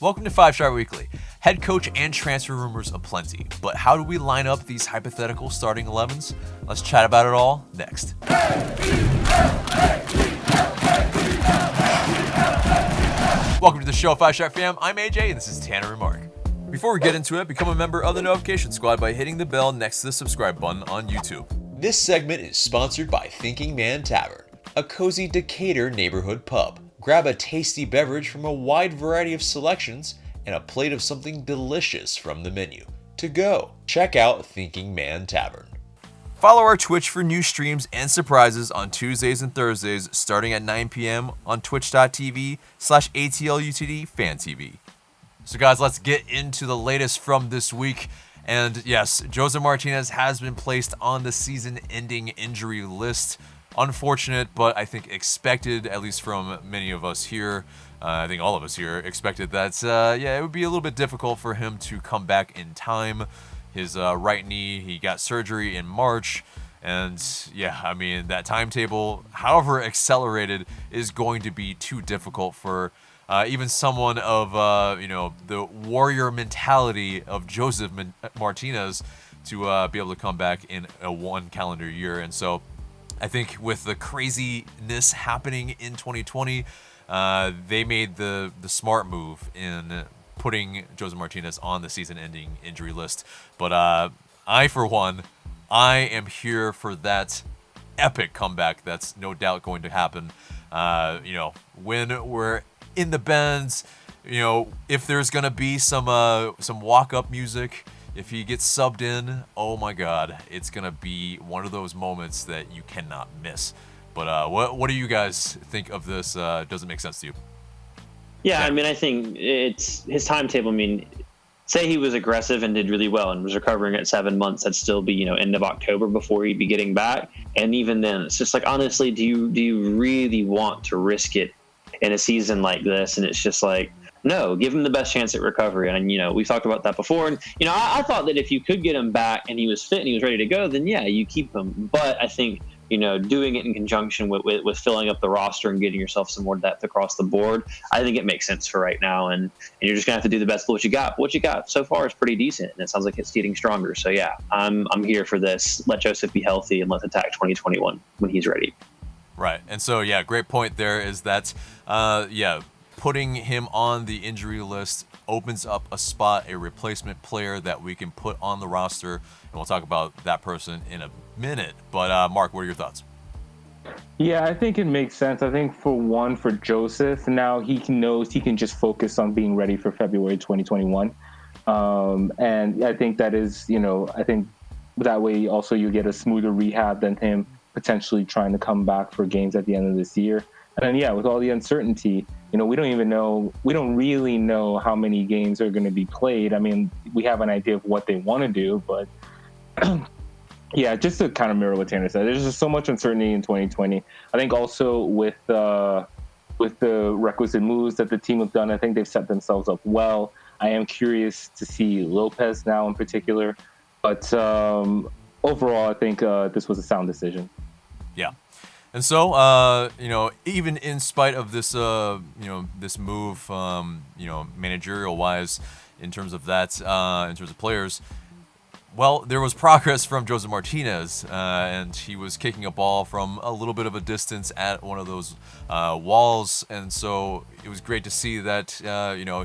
Welcome to 5-Star Weekly. Head coach and transfer rumors aplenty, but how do we line up these hypothetical starting 11s? Let's chat about it all next. Welcome to the show, 5-Star fam. I'm AJ, and this is Tanner and Mark. Before we get into it, become a member of the notification squad by hitting the bell next to the subscribe button on YouTube. This segment is sponsored by Thinking Man Tavern, a cozy Decatur neighborhood pub. Grab a tasty beverage from a wide variety of selections and a plate of something delicious from the menu. To go, check out Thinking Man Tavern. Follow our Twitch for new streams and surprises on Tuesdays and Thursdays starting at 9 p.m. on twitch.tv/atlutdfantv. So guys, let's get into the latest from this week. And yes, Joseph Martinez has been placed on the season-ending injury list. Unfortunate, but I think expected, at least from many of us here. I think all of us here expected that, it would be a little bit difficult for him to come back in time. His right knee, he got surgery in March. And yeah, I mean, that timetable, however accelerated, is going to be too difficult for even someone of, the warrior mentality of Joseph Martinez to be able to come back in a one calendar year. And so I think with the craziness happening in 2020, they made the smart move in putting Joseph Martinez on the season-ending injury list. But I, for one, I am here for that epic comeback that's no doubt going to happen. When we're in the bends, if there's going to be some walk-up music, if he gets subbed in, oh my God, it's going to be one of those moments that you cannot miss. But what do you guys think of this? Does it make sense to you? Yeah, I mean, I think it's his timetable. I mean, say he was aggressive and did really well and was recovering at 7 months, that'd still be, end of October before he'd be getting back. And even then, it's just like, honestly, do you really want to risk it in a season like this? And it's just like, no, give him the best chance at recovery. And, we've talked about that before. And, I thought that if you could get him back and he was fit and he was ready to go, then, yeah, you keep him. But I think, doing it in conjunction with filling up the roster and getting yourself some more depth across the board, I think it makes sense for right now. And you're just going to have to do the best with what you got. What you got so far is pretty decent. And it sounds like it's getting stronger. So, yeah, I'm here for this. Let Joseph be healthy and let's attack 2021 when he's ready. Right. And so, yeah, great point there is that, putting him on the injury list opens up a spot, a replacement player that we can put on the roster, and we'll talk about that person in a minute. But Mark, what are your thoughts? Yeah, I think it makes sense. I think for Joseph, now he knows he can just focus on being ready for February 2021. And I think that is, I think that way also you get a smoother rehab than him potentially trying to come back for games at the end of this year. And then, with all the uncertainty, we don't really know how many games are going to be played. I mean, we have an idea of what they want to do, but just to kind of mirror what Tanner said, there's just so much uncertainty in 2020. I think also with the requisite moves that the team have done, I think they've set themselves up well. I am curious to see Lopez now in particular, but overall, I think this was a sound decision. Yeah. And so, even in spite of this, this move, managerial-wise, in terms of that, in terms of players, well, there was progress from Joseph Martinez, and he was kicking a ball from a little bit of a distance at one of those walls, and so it was great to see that,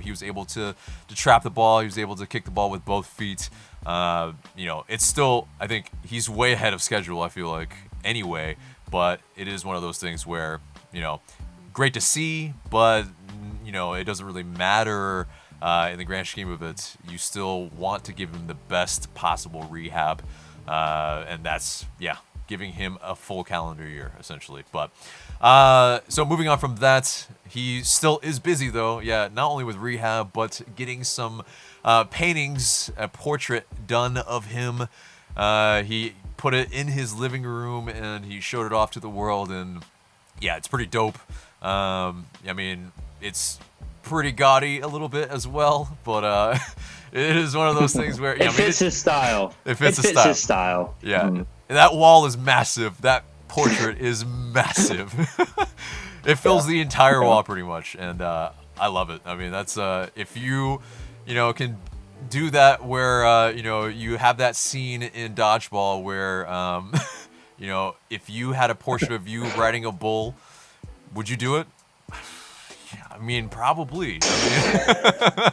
he was able to trap the ball, he was able to kick the ball with both feet. It's still, I think, he's way ahead of schedule, I feel like, anyway. But it is one of those things where, great to see, but, it doesn't really matter in the grand scheme of it. You still want to give him the best possible rehab. And that's, giving him a full calendar year, essentially. But so moving on from that, he still is busy, though. Yeah, not only with rehab, but getting some paintings, a portrait done of him. He put it in his living room and he showed it off to the world, and it's pretty dope. I mean, it's pretty gaudy a little bit as well, but it is one of those things where it fits his style. It fits his style. Yeah, and that wall is massive. That portrait is massive. It fills the entire wall pretty much, and I love it. I mean, that's if you can do that where you have that scene in Dodgeball where if you had a portrait of you riding a bull, would you do it? I mean, probably. I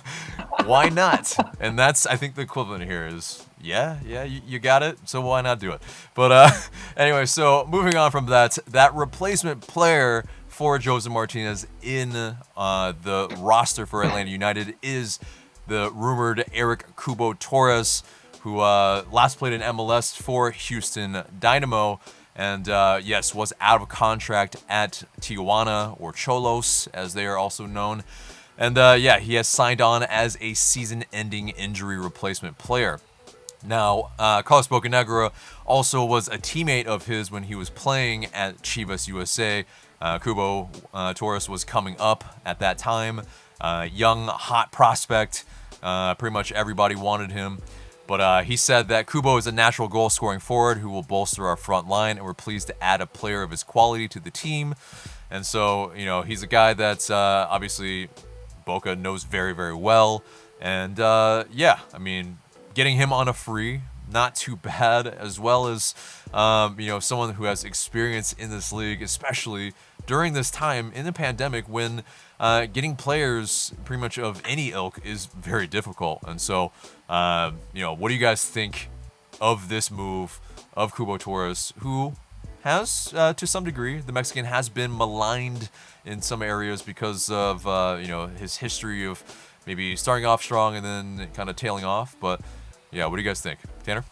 mean, why not? And that's, I think, the equivalent here is, you got it, so why not do it? But anyway, so moving on from that replacement player for Joseph Martinez in the roster for Atlanta United is the rumored Eric Kubo Taurus, who last played in MLS for Houston Dynamo. And yes, was out of contract at Tijuana, or Cholos, as they are also known. And he has signed on as a season-ending injury replacement player. Now, Carlos Bocanegra also was a teammate of his when he was playing at Chivas USA. Kubo Taurus was coming up at that time. Young, hot prospect. Pretty much everybody wanted him. But he said that Kubo is a natural goal-scoring forward who will bolster our front line, and we're pleased to add a player of his quality to the team. And so, he's a guy that's obviously Boca knows very, very well. And, I mean, getting him on a free, not too bad, as well as, someone who has experience in this league, especially during this time in the pandemic when getting players pretty much of any ilk is very difficult. And so, what do you guys think of this move of Kubo Taurus, who has, to some degree, the Mexican has been maligned in some areas because of, his history of maybe starting off strong and then kind of tailing off. But, what do you guys think? Tanner?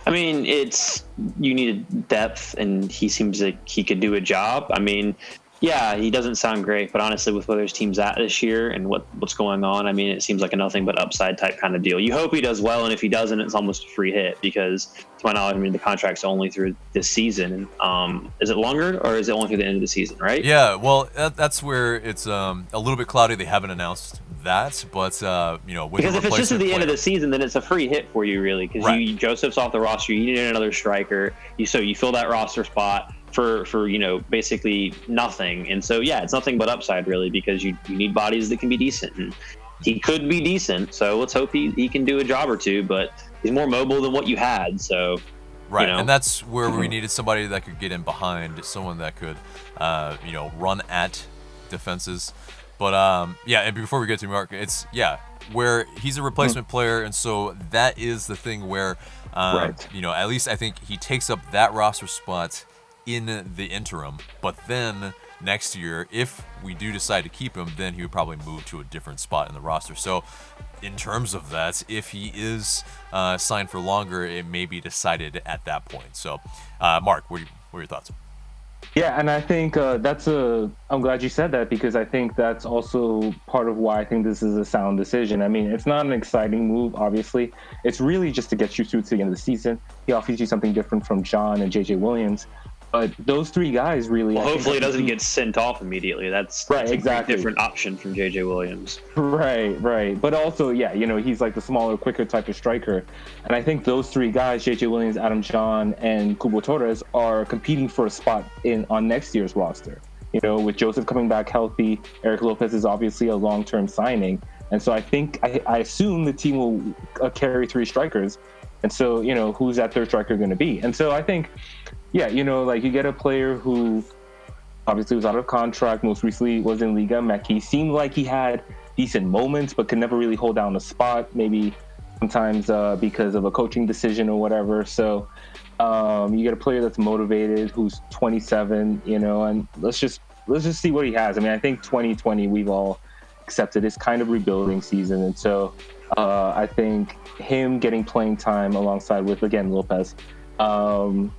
I mean, you need depth, and he seems like he could do a job. I mean, he doesn't sound great, but honestly, with where his team's at this year and what's going on, I mean, it seems like a nothing but upside type kind of deal. You hope he does well, and if he doesn't, it's almost a free hit because, to my knowledge, I mean, the contract's only through this season. Is it longer, or is it only through the end of the season, right? Yeah, well, that's where it's a little bit cloudy. They haven't announced that, but with because if it's just at the end of the season, then it's a free hit for you, really, because right. Joseph's off the roster. You need another striker. You fill that roster spot for basically nothing. And so it's nothing but upside, really, because you need bodies that can be decent, and he could be decent. So let's hope he can do a job or two. But he's more mobile than what you had. So right, and that's where we needed somebody that could get in behind, someone that could run at defenses. But and before we get to Mark, it's where he's a replacement player, and so that is the thing where at least I think he takes up that roster spot in the interim. But then next year, if we do decide to keep him, then he would probably move to a different spot in the roster. So in terms of that, if he is signed for longer, it may be decided at that point. So Mark, what are your thoughts? Yeah, and I think I'm glad you said that, because I think that's also part of why I think this is a sound decision. I mean, it's not an exciting move, obviously. It's really just to get you through to the end of the season. He offers you something different from John and JJ Williams. But those three guys really... Well, hopefully he doesn't get sent off immediately. That's exactly a different option from JJ Williams. Right. But also, he's like the smaller, quicker type of striker. And I think those three guys, JJ Williams, Adam John, and Kubo Torres, are competing for a spot on next year's roster. With Joseph coming back healthy, Eric Lopez is obviously a long-term signing. And so I assume the team will carry three strikers. And so, who's that third striker going to be? And so I think... you get a player who obviously was out of contract, most recently was in Liga MX. He seemed like he had decent moments, but could never really hold down a spot, maybe sometimes because of a coaching decision or whatever. So you get a player that's motivated, who's 27, and let's just see what he has. I mean, I think 2020, we've all accepted, is kind of rebuilding season. And so I think him getting playing time alongside with, again, Lopez, I'm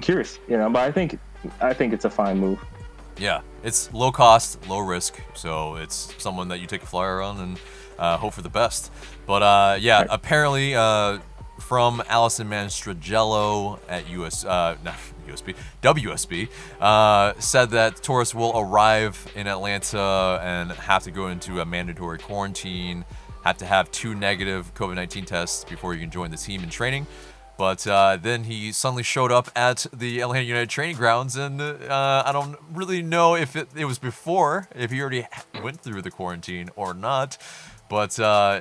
curious, but I think it's a fine move. Yeah, it's low cost, low risk, so it's someone that you take a flyer on and hope for the best. But right. Apparently from Allison Manstragello at WSB, said that Taurus will arrive in Atlanta and have to go into a mandatory quarantine, have to have 2 negative COVID-19 tests before you can join the team in training. But then he suddenly showed up at the Atlanta United training grounds, and I don't really know if it was before, if he already went through the quarantine or not. But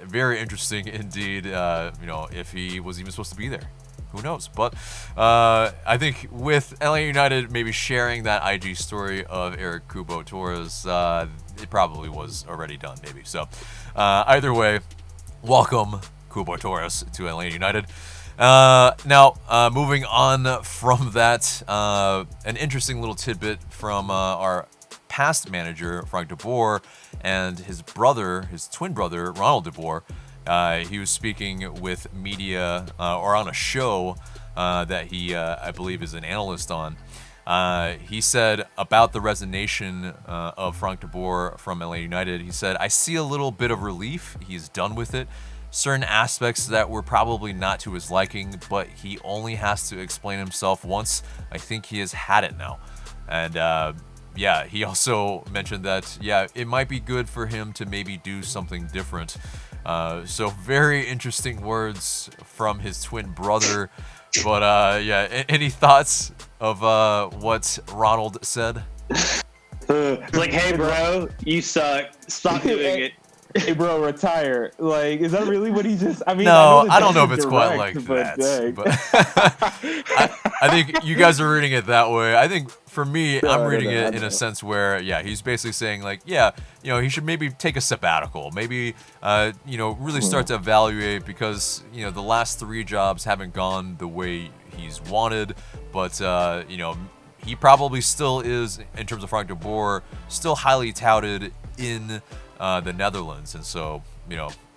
very interesting indeed, if he was even supposed to be there. Who knows? But I think with Atlanta United maybe sharing that IG story of Eric Kubo Torres, it probably was already done, maybe. So either way, welcome Kubo Torres to Atlanta United. Now, moving on from that, an interesting little tidbit from our past manager, Frank de Boer, and his brother, his twin brother, Ronald de Boer. He was speaking with media or on a show that he, I believe, is an analyst on. He said about the resignation of Frank de Boer from LA United, he said, "I see a little bit of relief. He's done with it. Certain aspects that were probably not to his liking, but he only has to explain himself once. I think he has had it now." And yeah, he also mentioned that, yeah, it might be good for him to maybe do something different. So very interesting words from his twin brother. But yeah, any thoughts of what Ronald said? Like, hey, bro, you suck. Stop doing it. Hey, bro, retire. Like, is that really what he just? I mean, no, I don't know if it's quite like that. But I think you guys are reading it that way. I think for me, I'm reading it in a sense where, yeah, he's basically saying like, yeah, he should maybe take a sabbatical, maybe, really start to evaluate, because the last 3 jobs haven't gone the way he's wanted, but he probably still is, in terms of Frank de Boer, still highly touted in the Netherlands, and so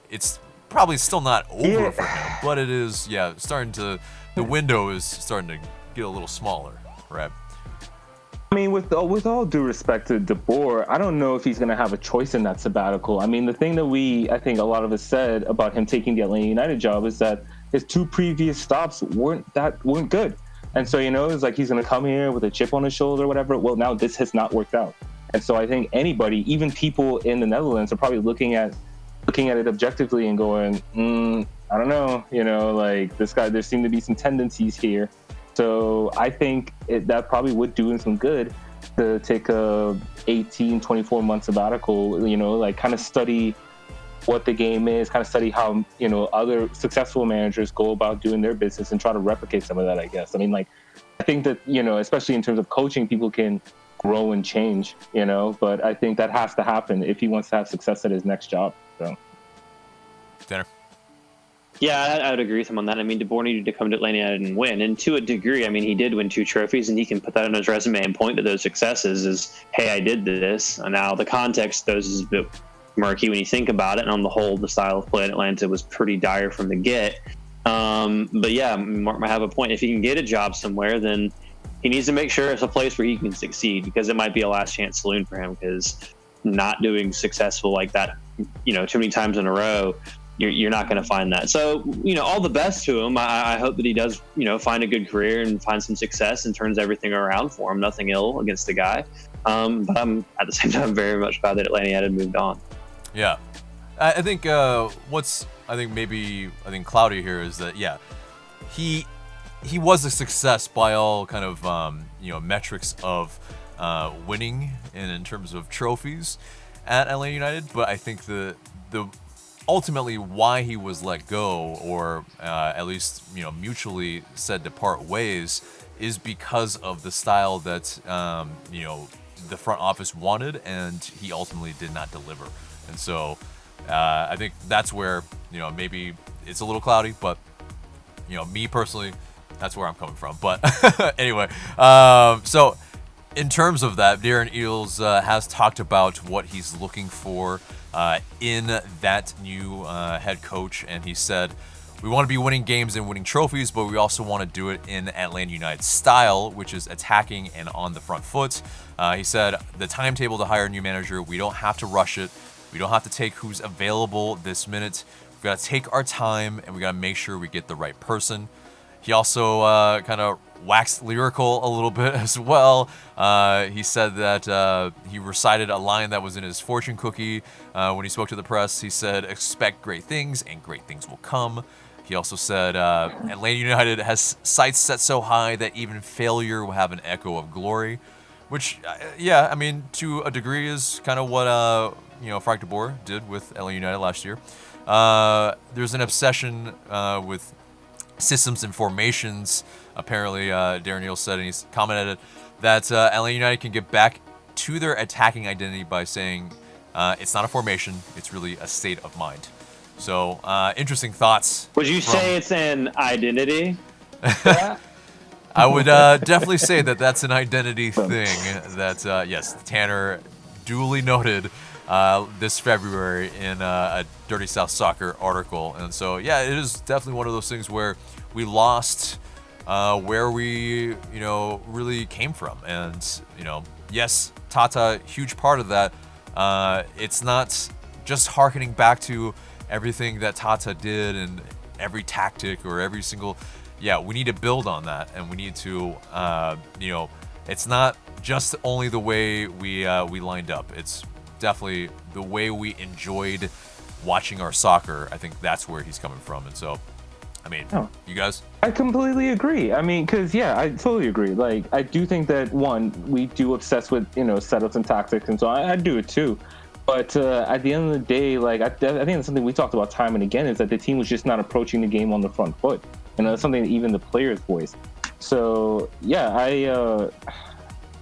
it's probably still not over for him, but it is, starting to, the window is starting to get a little smaller, right? I mean, with all due respect to de Boer, I don't know if he's going to have a choice in that sabbatical. I mean, the thing that I think a lot of us said about him taking the Atlanta United job is that his 2 previous stops weren't good, and so it's like he's going to come here with a chip on his shoulder or whatever. Well, now this has not worked out. And so I think anybody, even people in the Netherlands, are probably looking at it objectively and going, I don't know, like this guy, there seem to be some tendencies here. So I think that probably would do him some good to take a 18, 24-month sabbatical, like kind of study what the game is, kind of study how, other successful managers go about doing their business and try to replicate some of that, I guess. I mean, like, I think that, especially in terms of coaching, people can grow and change, but I think that has to happen if he wants to have success at his next job. So, Tanner? Yeah, I would agree with him on that. I mean, de Boer needed to come to Atlanta United and win, and to a degree, I mean, he did win 2 trophies, and he can put that on his resume and point to those successes as, hey, I did this. And now the context of those is a bit murky when you think about it, and on the whole, the style of play in Atlanta was pretty dire from the get. But yeah, Mark might have a point. If he can get a job somewhere, then he needs to make sure it's a place where he can succeed, because it might be a last chance saloon for him, because not doing successful like that, too many times in a row, you're not going to find that. So, all the best to him. I hope that he does, find a good career and find some success and turns everything around for him. Nothing ill against the guy. But I'm at the same time very much glad that Atlanta had moved on. Yeah. I think what's cloudy here is that, yeah, he was a success by all kind of metrics of winning and in terms of trophies at Atlanta United, but I think the ultimately why he was let go, or at least mutually said to part ways, is because of the style that the front office wanted, and he ultimately did not deliver. And so I think that's where maybe it's a little cloudy, but me personally, that's where I'm coming from. But anyway, so in terms of that, Darren Eales has talked about what he's looking for in that new head coach, and he said, "We want to be winning games and winning trophies, but we also want to do it in Atlanta United style, which is attacking and on the front foot." He said, "The timetable to hire a new manager, we don't have to rush it. We don't have to take who's available this minute. We got to take our time, and we got to make sure we get the right person." He also kind of waxed lyrical a little bit as well. He said that he recited a line that was in his fortune cookie when he spoke to the press. He said, "Expect great things, and great things will come." He also said Atlanta United has sights set so high that even failure will have an echo of glory, which, yeah, I mean, to a degree is kind of what Frank de Boer did with Atlanta United last year. There's an obsession with systems and formations. Apparently, Darren Neal said, and he's commented that Atlanta United can get back to their attacking identity by saying it's not a formation, it's really a state of mind. So, interesting thoughts. Would you say it's an identity? I would definitely say that that's an identity thing that, yes, Tanner duly noted this February in a Dirty South Soccer article. And so, yeah, it is definitely one of those things where we lost where we, really came from. And, yes, Tata, huge part of that. It's not just hearkening back to everything that Tata did and every tactic or every single, we need to build on that, and we need to, it's not just only the way we lined up. It's definitely the way we enjoyed watching our soccer. I think that's where he's coming from, and so, I mean, you guys? I completely agree. I mean, because, I totally agree. Like, I do think that, one, we do obsess with, setups and tactics, and so I do it too. But at the end of the day, like, I think that's something we talked about time and again, is that the team was just not approaching the game on the front foot. And that's something that even the players voiced. So, that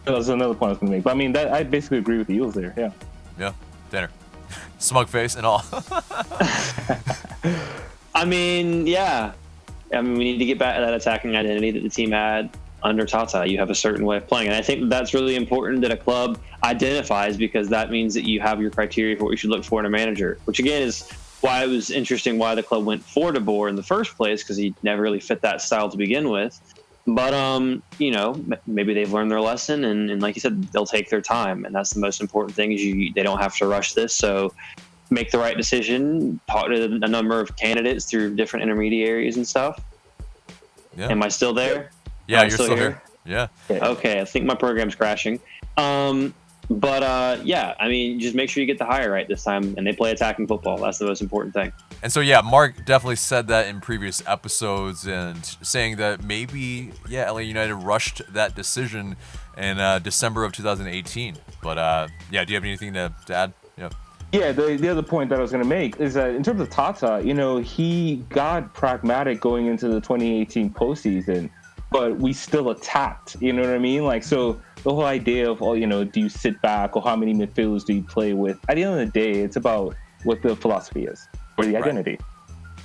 was another point I was going to make. But, I mean, I basically agree with the Eagles there, yeah. Yeah, Tanner. Smug face and all. I mean, we need to get back to that attacking identity that the team had under Tata. You have a certain way of playing. And I think that's really important that a club identifies, because that means that you have your criteria for what you should look for in a manager, which again is why it was interesting why the club went for de Boer in the first place, because he never really fit that style to begin with. But, maybe they've learned their lesson, and like you said, they'll take their time. And that's the most important thing, is they don't have to rush this. So make the right decision, talk to a number of candidates through different intermediaries and stuff. Yeah. Am I still there? Yeah, you're still here. Yeah. Okay, I think my program's crashing. Just make sure you get the hire right this time, and they play attacking football. That's the most important thing. And so, Mark definitely said that in previous episodes, and saying that maybe, LA United rushed that decision in December of 2018. But, do you have anything to add? Yeah. Yeah, the other point that I was going to make is that in terms of Tata, he got pragmatic going into the 2018 postseason, but we still attacked, you know what I mean? Like, so the whole idea of, do you sit back, or how many midfielders do you play with? At the end of the day, it's about what the philosophy is, or the identity. Right.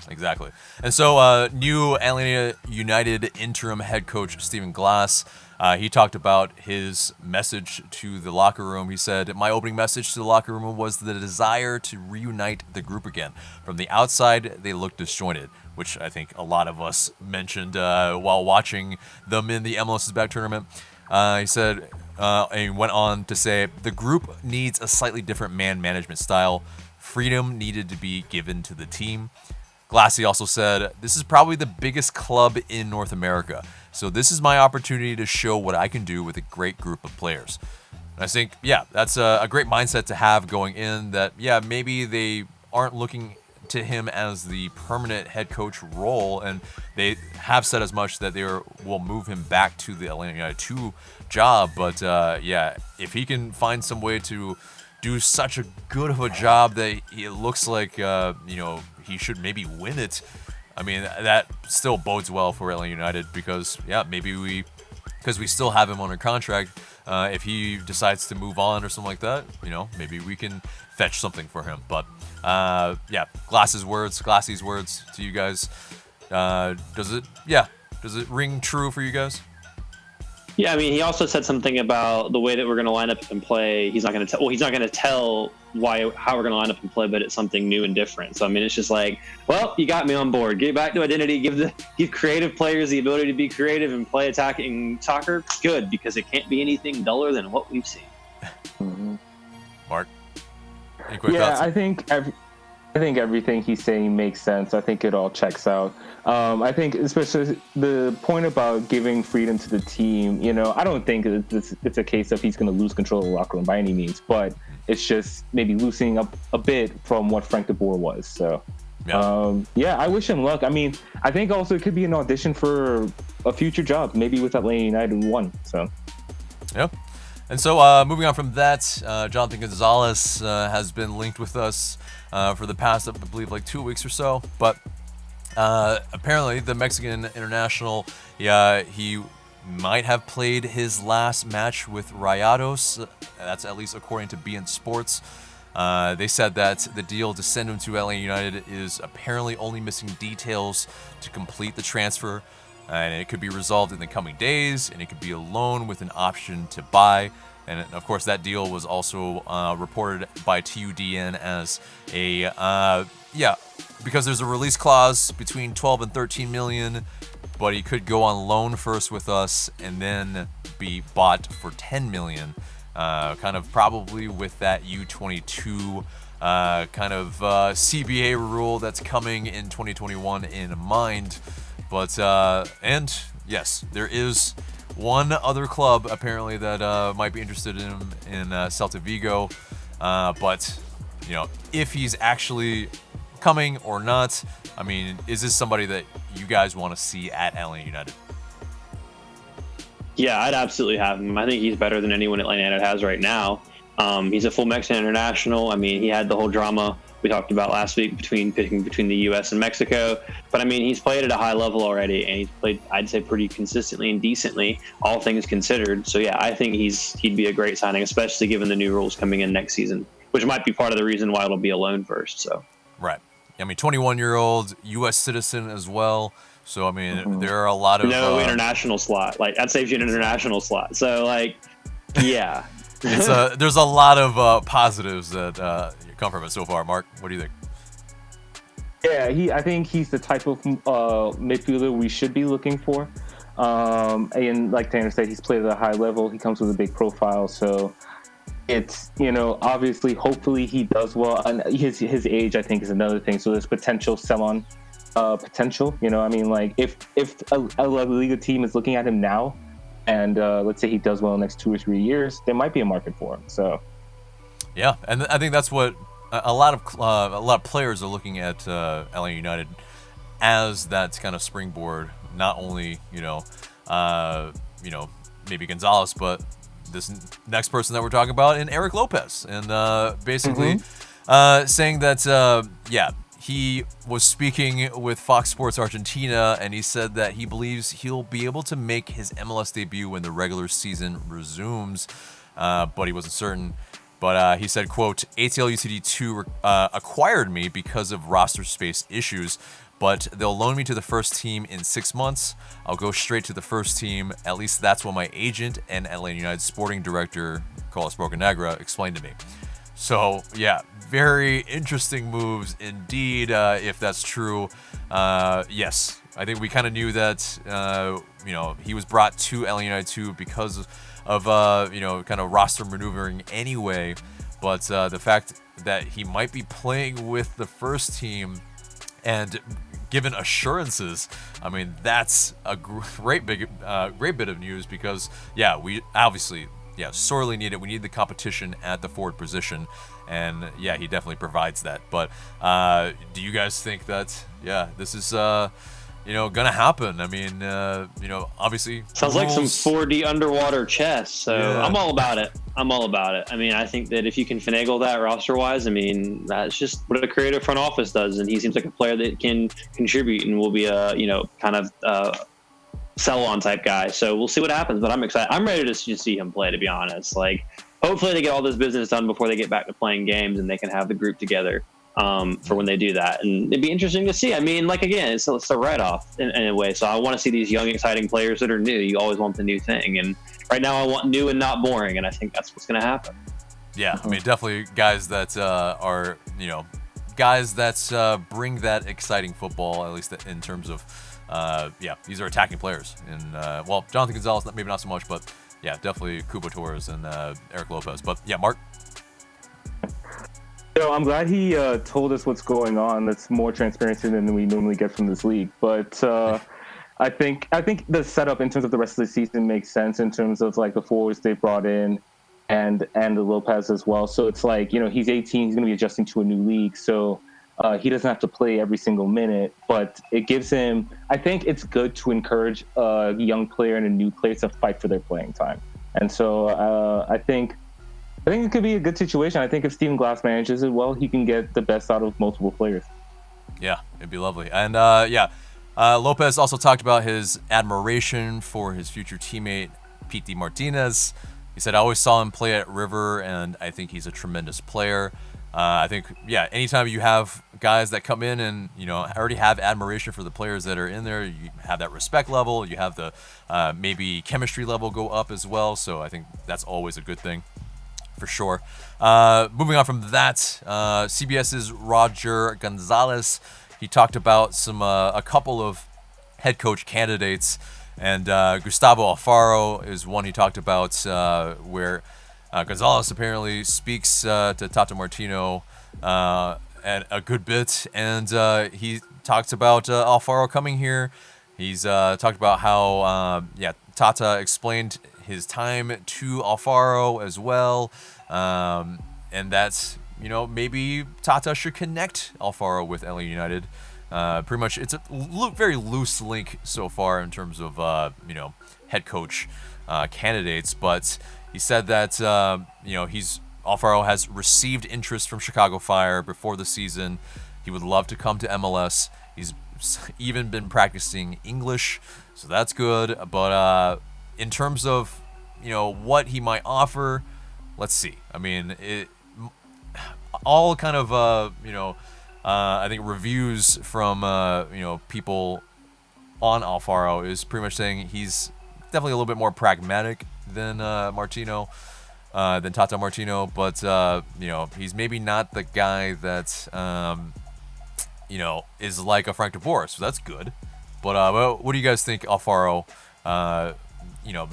Exactly. And so new Atlanta United interim head coach Stephen Glass, he talked about his message to the locker room. He said, "My opening message to the locker room was the desire to reunite the group again. From the outside, they looked disjointed," which I think a lot of us mentioned while watching them in the MLS is Back tournament. He said, and he went on to say, "The group needs a slightly different man management style. Freedom needed to be given to the team." Glassy also said, "This is probably the biggest club in North America, so this is my opportunity to show what I can do with a great group of players." And I think, that's a great mindset to have going in, that, maybe they aren't looking to him as the permanent head coach role, and they have said as much that they will move him back to the Atlanta United 2 job. But, if he can find some way to do such a good of a job that it looks like, he should maybe win it, I mean, that still bodes well for Atlanta United, because, because we still have him under contract. If he decides to move on or something like that, maybe we can fetch something for him. But, Glassy's words to you guys. Does it ring true for you guys? Yeah, I mean, he also said something about the way that we're going to line up and play. He's not going to tell how we're going to line up and play, but it's something new and different. So, I mean, it's just like, well, you got me on board. Get back to identity. Give creative players the ability to be creative and play attacking soccer. Good, because it can't be anything duller than what we've seen. Mm-hmm. Mark, any quick thoughts? I think everything he's saying makes sense. I think it all checks out. I think especially the point about giving freedom to the team, I don't think it's a case of he's going to lose control of the locker room by any means, but it's just maybe loosening up a bit from what Frank de Boer was. So, Yeah, I wish him luck. I mean, I think also it could be an audition for a future job, maybe with Atlanta United 1. So, yep. And so moving on from that, Jonathan Gonzalez has been linked with us for the past, I believe, like 2 weeks or so. But apparently, the Mexican international, he might have played his last match with Rayados. That's at least according to BN Sports. They said that the deal to send him to LA United is apparently only missing details to complete the transfer. And it could be resolved in the coming days, and it could be a loan with an option to buy. And of course, that deal was also reported by TUDN as because there's a release clause between 12 and 13 million, but he could go on loan first with us and then be bought for 10 million, kind of probably with that U22 kind of CBA rule that's coming in 2021 in mind. But, and yes, there is one other club apparently that might be interested in him in Celta Vigo. But, you know, if he's actually coming or not, I mean, is this somebody that you guys want to see at Atlanta United? Yeah, I'd absolutely have him. I think he's better than anyone Atlanta United has right now. He's a full Mexican international. I mean, he had the whole drama we talked about last week picking between the U.S. and Mexico. But, I mean, he's played at a high level already, and he's played, I'd say, pretty consistently and decently, all things considered. So, yeah, I think he'd be a great signing, especially given the new rules coming in next season, which might be part of the reason why it'll be a loan first. So, right. I mean, 21-year-old, U.S. citizen as well. So, I mean, there are a lot of... No international slot. Like, that saves you an international slot. So, like, yeah. There's a lot of positives that come from it so far. Mark, what do you think? Yeah, I think he's the type of midfielder we should be looking for. And like Tanner said, he's played at a high level. He comes with a big profile. So it's, you know, obviously, hopefully he does well. And his age, I think, is another thing. So there's potential sell-on potential. You know, I mean, like if a La Liga team is looking at him now, and let's say he does well in the next 2 or 3 years, there might be a market for him. So, yeah, and I think that's what a lot of players are looking at LA United as that kind of springboard. Not only maybe Gonzalez, but this next person that we're talking about, in Ariel Lopez, and basically saying that he was speaking with Fox Sports Argentina, and he said that he believes he'll be able to make his MLS debut when the regular season resumes, but he wasn't certain. But he said, quote, Atl Utd 2 acquired me because of roster space issues, but they'll loan me to the first team in 6 months. I'll go straight to the first team. At least that's what my agent and Atlanta United sporting director, Carlos Bocanegra, explained to me. So, yeah, very interesting moves indeed, if that's true. Yes, I think we kind of knew that, he was brought to Atlanta United 2 because of kind of roster maneuvering anyway. But the fact that he might be playing with the first team and given assurances, I mean, that's a great bit of news because, we obviously... sorely need it. We need the competition at the forward position, and he definitely provides that. But do you guys think that this is gonna happen? I mean, obviously sounds like some 4D underwater chess. So I'm all about it. I mean, I think that if you can finagle that roster-wise, I mean, that's just what a creative front office does, and he seems like a player that can contribute and will be a kind of sell-on type guy. So we'll see what happens, but I'm excited. I'm ready to see him play, to be honest. Like, hopefully they get all this business done before they get back to playing games, and they can have the group together for when they do that. And it'd be interesting to see. I mean, like, again, it's a write-off in a way. So I want to see these young, exciting players that are new. You always want the new thing. And right now I want new and not boring, and I think that's what's going to happen. Yeah, I mean, definitely guys that are, guys that bring that exciting football, at least in terms of these are attacking players. And Jonathan Gonzalez, maybe not so much, but definitely Kubo, Taurus, and Ariel Lopez. But Mark. So I'm glad he told us what's going on. That's more transparency than we normally get from this league. But I think the setup in terms of the rest of the season makes sense in terms of like the forwards they brought in and the Lopez as well. So it's like, he's 18, he's going to be adjusting to a new league. So He doesn't have to play every single minute, but it gives him. I think it's good to encourage a young player and a new player to fight for their playing time, and so I think it could be a good situation. I think if Stephen Glass manages it well, he can get the best out of multiple players. Yeah, it'd be lovely. And Lopez also talked about his admiration for his future teammate Pete Martinez. He said, "I always saw him play at River, and I think he's a tremendous player." I think, anytime you have guys that come in and, already have admiration for the players that are in there, you have that respect level, you have the maybe chemistry level go up as well. So I think that's always a good thing for sure. Moving on from that, CBS's Roger Gonzalez, he talked about a couple of head coach candidates, and Gustavo Alfaro is one he talked about where Gonzalez apparently speaks to Tata Martino and a good bit, and he talked about Alfaro coming here. He's talked about how Tata explained his time to Alfaro as well, and that's maybe Tata should connect Alfaro with LA United. Pretty much, it's a very loose link so far in terms of head coach candidates, but he said that Alfaro has received interest from Chicago Fire before the season. He would love to come to MLS. He's even been practicing English, so that's good. But in terms of what he might offer, let's see. I mean, all kind of I think reviews from people on Alfaro is pretty much saying he's definitely a little bit more pragmatic than Tata Martino, but he's maybe not the guy that is like a Frank de Boer, so that's good. But what do you guys think, Alfaro?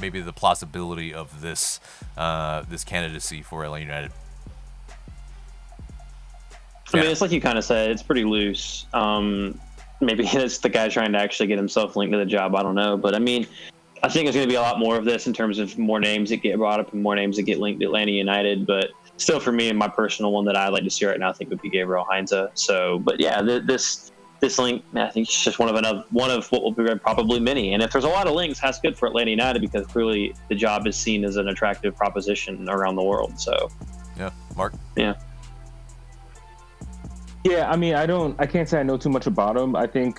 Maybe the plausibility of this candidacy for LA United. I mean, it's like you kind of said, it's pretty loose. Maybe it's the guy trying to actually get himself linked to the job. I don't know. But I mean, I think there's going to be a lot more of this in terms of more names that get brought up and more names that get linked to Atlanta United. But still, for me, my personal one that I'd like to see right now, I think would be Gabriel Heinze. So, but yeah, this link, I think it's just one of what will be probably many. And if there's a lot of links, that's good for Atlanta United because clearly the job is seen as an attractive proposition around the world. So, yeah, Mark. Yeah. Yeah, I mean, I can't say I know too much about him. I think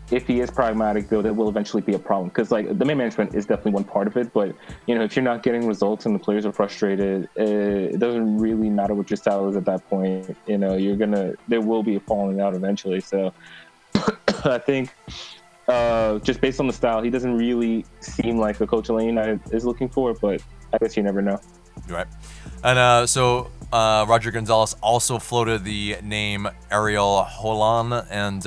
if he is pragmatic, though, that will eventually be a problem because, like, the main management is definitely one part of it. But if you're not getting results and the players are frustrated, it doesn't really matter what your style is at that point. There will be a falling out eventually. So I think just based on the style, he doesn't really seem like a coach Atlanta United is looking for. But I guess you never know. Right, and so. Roger Gonzalez also floated the name Ariel Hollande, and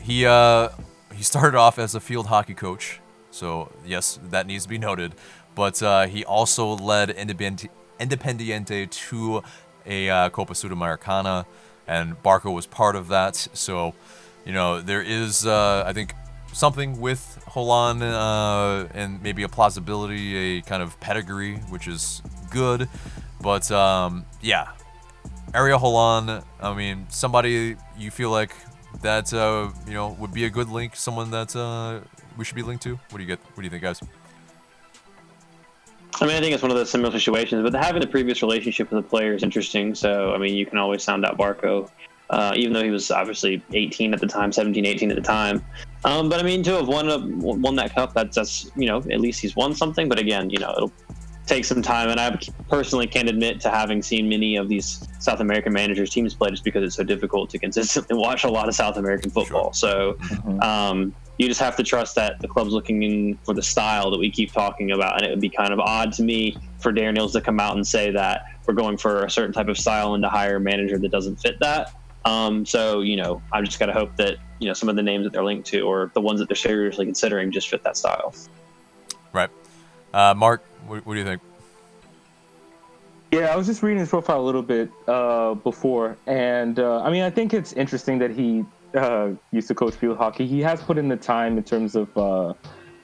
he started off as a field hockey coach, so yes, that needs to be noted. But he also led Independiente to a Copa Sudamericana, and Barco was part of that. So, there is I think something with Hollande and maybe a plausibility, a kind of pedigree, which is good. But, Ariel Hollande, I mean, somebody you feel like that, would be a good link, someone that we should be linked to? What do you think, guys? I mean, I think it's one of those similar situations, but having the previous relationship with the player is interesting. So, I mean, you can always sound out Barco, even though he was obviously 18 at the time, 17, 18 at the time. But, I mean, to have won that cup, that's at least he's won something. But, again, it'll take some time, and I personally can't admit to having seen many of these South American managers' teams play just because it's so difficult to consistently watch a lot of South American football. Sure. So you just have to trust that the club's looking in for the style that we keep talking about, and it would be kind of odd to me for Darren Eales to come out and say that we're going for a certain type of style and to hire a manager that doesn't fit that. So I've just got to hope that some of the names that they're linked to or the ones that they're seriously considering just fit that style. Right. Mark, what do you think? Yeah, I was just reading his profile a little bit before, and I think it's interesting that he used to coach field hockey. He has put in the time in terms of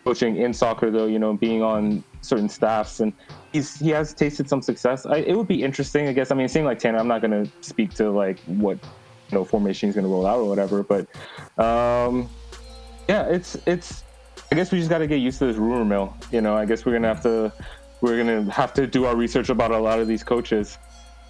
coaching in soccer, though, being on certain staffs, and he has tasted some success. It would be interesting, I guess. I mean, seeing like Tanner, I'm not going to speak to like what formation he's going to roll out or whatever. But yeah, it's. I guess we just got to get used to this rumor mill. I guess we're gonna have to do our research about a lot of these coaches.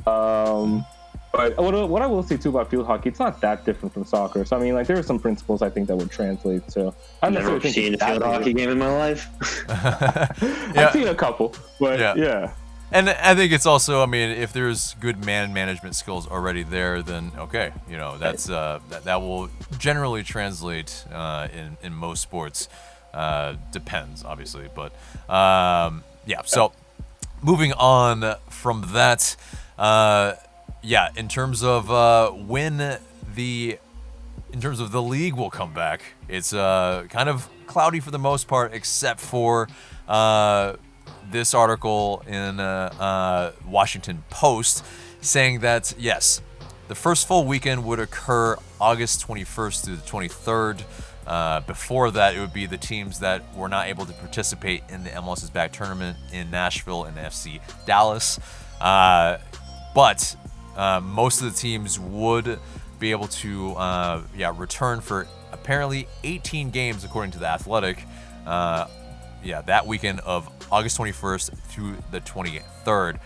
But what I will say too about field hockey, it's not that different from soccer. So I mean, like, there are some principles I think that would translate to. I've never seen a field hockey game in my life. I've seen a couple, but yeah. And I think it's also, I mean, if there's good man management skills already there, then okay, that's that will generally translate in most sports. Depends, obviously, but yeah. So moving on from that, in terms of in terms of the league will come back, it's kind of cloudy for the most part, except for this article in Washington Post saying that yes, the first full weekend would occur August 21st through the 23rd. Before that, it would be the teams that were not able to participate in the MLS is Back tournament in Nashville and FC Dallas. But most of the teams would be able to return for apparently 18 games, according to The Athletic. That weekend of August 21st through the 23rd.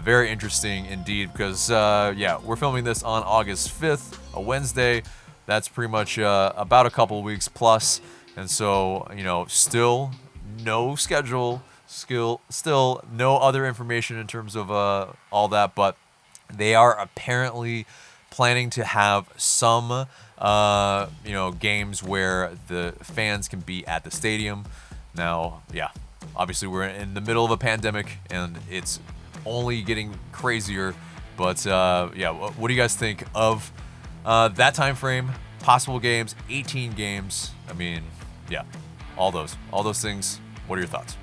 Very interesting indeed, because we're filming this on August 5th, a Wednesday. That's pretty much about a couple weeks plus, and so still no schedule, still no other information in terms of all that, but they are apparently planning to have some games where the fans can be at the stadium. Now, obviously we're in the middle of a pandemic and it's only getting crazier, but what do you guys think of that time frame, possible games, 18 games? I mean, all those things. What are your thoughts?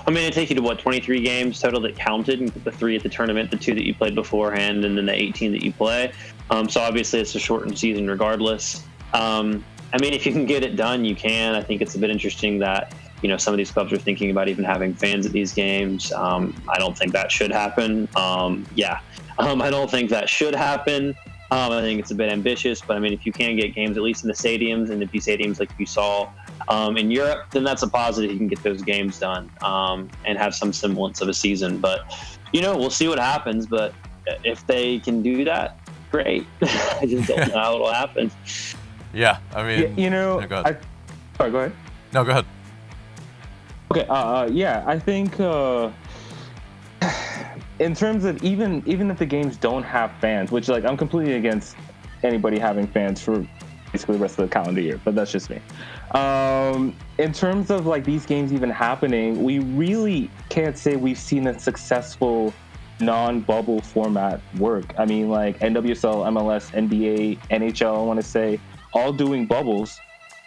I mean, it takes you to 23 games total that counted, and the 3 at the tournament, the 2 that you played beforehand, and then the 18 that you play. So obviously it's a shortened season regardless. I mean, if you can get it done, you can. I think it's a bit interesting that some of these clubs are thinking about even having fans at these games. I don't think that should happen. I don't think that should happen. I think it's a bit ambitious, but I mean, if you can get games at least in the stadiums, and if these stadiums like you saw in Europe, then that's a positive. You can get those games done and have some semblance of a season. But we'll see what happens. But if they can do that, great. I just don't know how it'll happen. Yeah, I mean, go ahead. Sorry, go ahead. No, go ahead. Okay. I think in terms of even if the games don't have fans, which I'm completely against anybody having fans for basically the rest of the calendar year, but that's just me. In terms of these games even happening, we really can't say we've seen a successful non-bubble format work. I mean, NWSL, MLS, NBA, NHL, I want to say, all doing bubbles,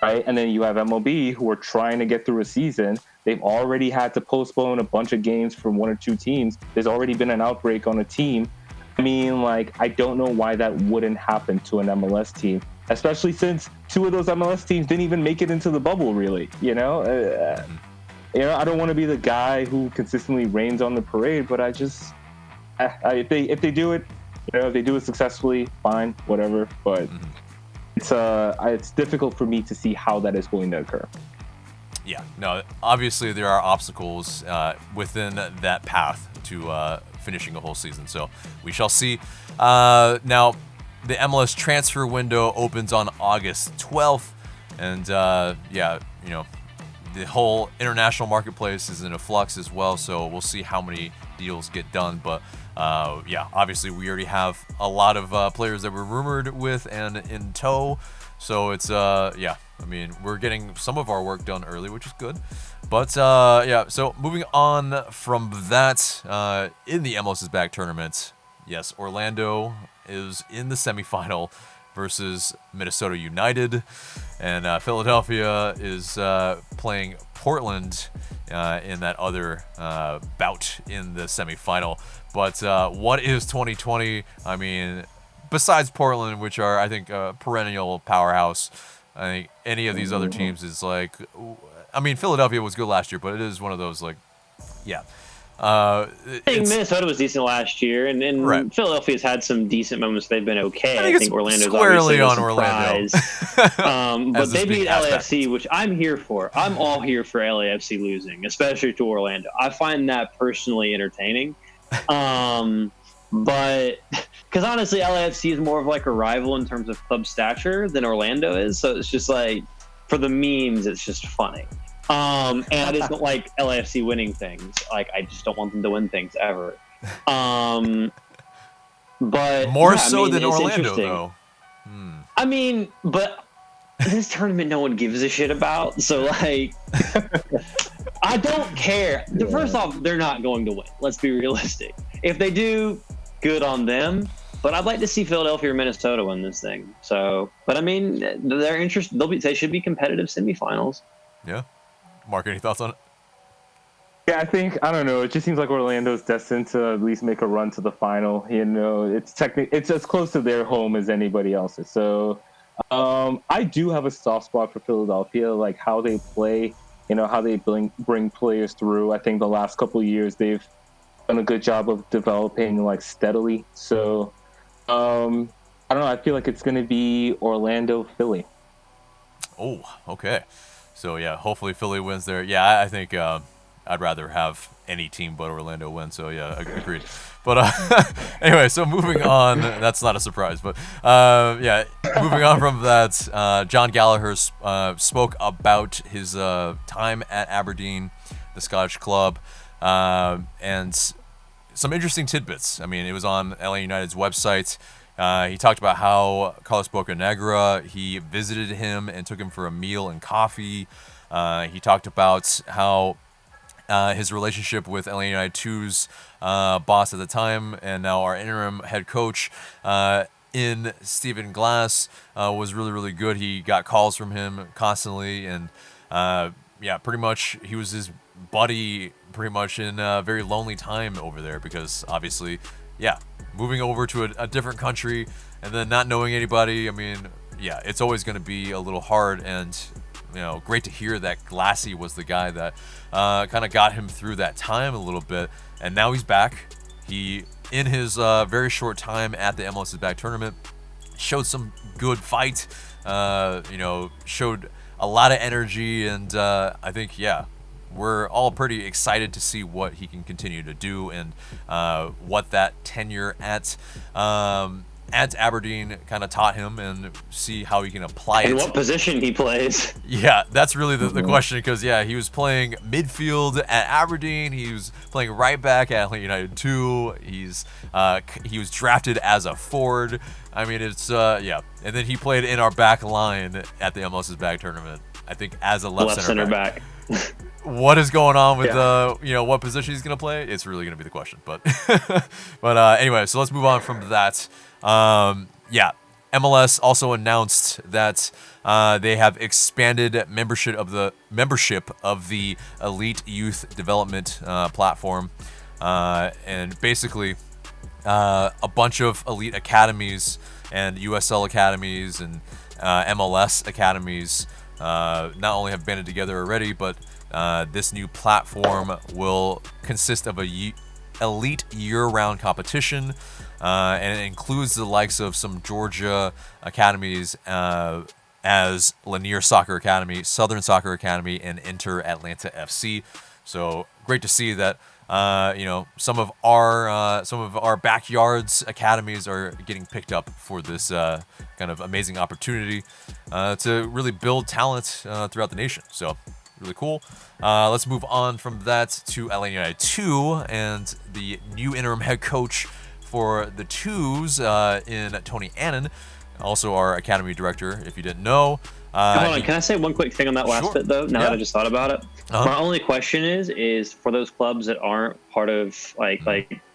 right? And then you have MLB, who are trying to get through a season. They've already had to postpone a bunch of games from 1 or 2 teams. There's already been an outbreak on a team. I mean, I don't know why that wouldn't happen to an MLS team, especially since 2 of those MLS teams didn't even make it into the bubble, really. I don't want to be the guy who consistently rains on the parade, but I just, if they do it, if they do it successfully, fine, whatever. But it's difficult for me to see how that is going to occur. Yeah, no, obviously there are obstacles within that path to finishing a whole season, so we shall see. Now, the MLS transfer window opens on August 12th, and the whole international marketplace is in a flux as well, so we'll see how many deals get done. But obviously we already have a lot of players that were rumored with and in tow, so it's I mean, we're getting some of our work done early, which is good. But so moving on from that, in the MLS is Back tournament, yes, Orlando is in the semifinal versus Minnesota United, and Philadelphia is playing Portland in that other bout in the semifinal. But what is 2020? I mean, besides Portland, which are, I think, a perennial powerhouse, I think any of these other teams is I mean, Philadelphia was good last year, but it is one of those I think Minnesota was decent last year, and right. Philadelphia's had some decent moments. They've been okay. I think Orlando's squarely obviously on a surprise. Orlando. But they beat LAFC, which I'm here for. I'm all here for LAFC losing, especially to Orlando. I find that personally entertaining. But because honestly, LAFC is more of like a rival in terms of club stature than Orlando is. So it's just like, for the memes, it's just funny. And I just don't like LAFC winning things. Like, I just don't want them to win things ever. But more so than Orlando, though. I mean, but this tournament no one gives a shit about. So, like, I don't care. First off, they're not going to win. Let's be realistic. If they do, good on them. But I'd like to see Philadelphia or Minnesota win this thing. So, but I mean, they should be competitive semifinals. Yeah. Mark, any thoughts on it? Yeah, I don't know. It just seems like Orlando's destined to at least make a run to the final. You know, it's as close to their home as anybody else's. So, I do have a soft spot for Philadelphia, like how they play, you know, how they bring players through. I think the last couple of years they've done a good job of developing like steadily. So, I don't know. I feel like it's going to be Orlando, Philly. Oh, okay. So, yeah, hopefully Philly wins there. Yeah, I think I'd rather have any team but Orlando win. So, yeah, agreed. But anyway, so moving on. That's not a surprise. But, yeah, moving on from that, John Gallagher spoke about his time at Aberdeen, the Scottish club, and some interesting tidbits. I mean, it was on LA United's website. He talked about how Carlos Bocanegra, he visited him and took him for a meal and coffee. He talked about how his relationship with LA United 2's boss at the time and now our interim head coach in Stephen Glass was really, really good. He got calls from him constantly, and yeah, pretty much he was his buddy pretty much in a very lonely time over there because obviously, yeah, moving over to a different country and then not knowing anybody, I mean, yeah, it's always going to be a little hard. And, you know, great to hear that Glassy was the guy that kind of got him through that time a little bit. And now he's back. He, in his very short time at the MLS is Back tournament, showed some good fight, you know, showed a lot of energy. And I think, yeah, we're all pretty excited to see what he can continue to do and what that tenure at Aberdeen kind of taught him and see how he can apply it. And what position he plays. Yeah, that's really the question because, yeah, he was playing midfield at Aberdeen. He was playing right back at Atl United 2. He was drafted as a forward. I mean, it's, yeah. And then he played in our back line at the MLS is Back tournament, I think, as a left center back. What is going on with you know, what position he's going to play? It's really going to be the question. But anyway, so let's move on from that. Yeah, MLS also announced that they have expanded membership of the Elite Youth Development platform, and basically a bunch of elite academies and USL academies and MLS academies not only have banded together already, but this new platform will consist of a elite year-round competition, and it includes the likes of some Georgia academies as Lanier Soccer Academy, Southern Soccer Academy, and Inter Atlanta FC. So great to see that you know, some of our backyards academies are getting picked up for this kind of amazing opportunity to really build talent throughout the nation. So really cool. Let's move on from that to LA United 2 and the new interim head coach for the 2s in Tony Annan, also our academy director, if you didn't know. Hold on, can I say one quick thing on that last bit, though, now that I just thought about it? My only question is for those clubs that aren't part of, like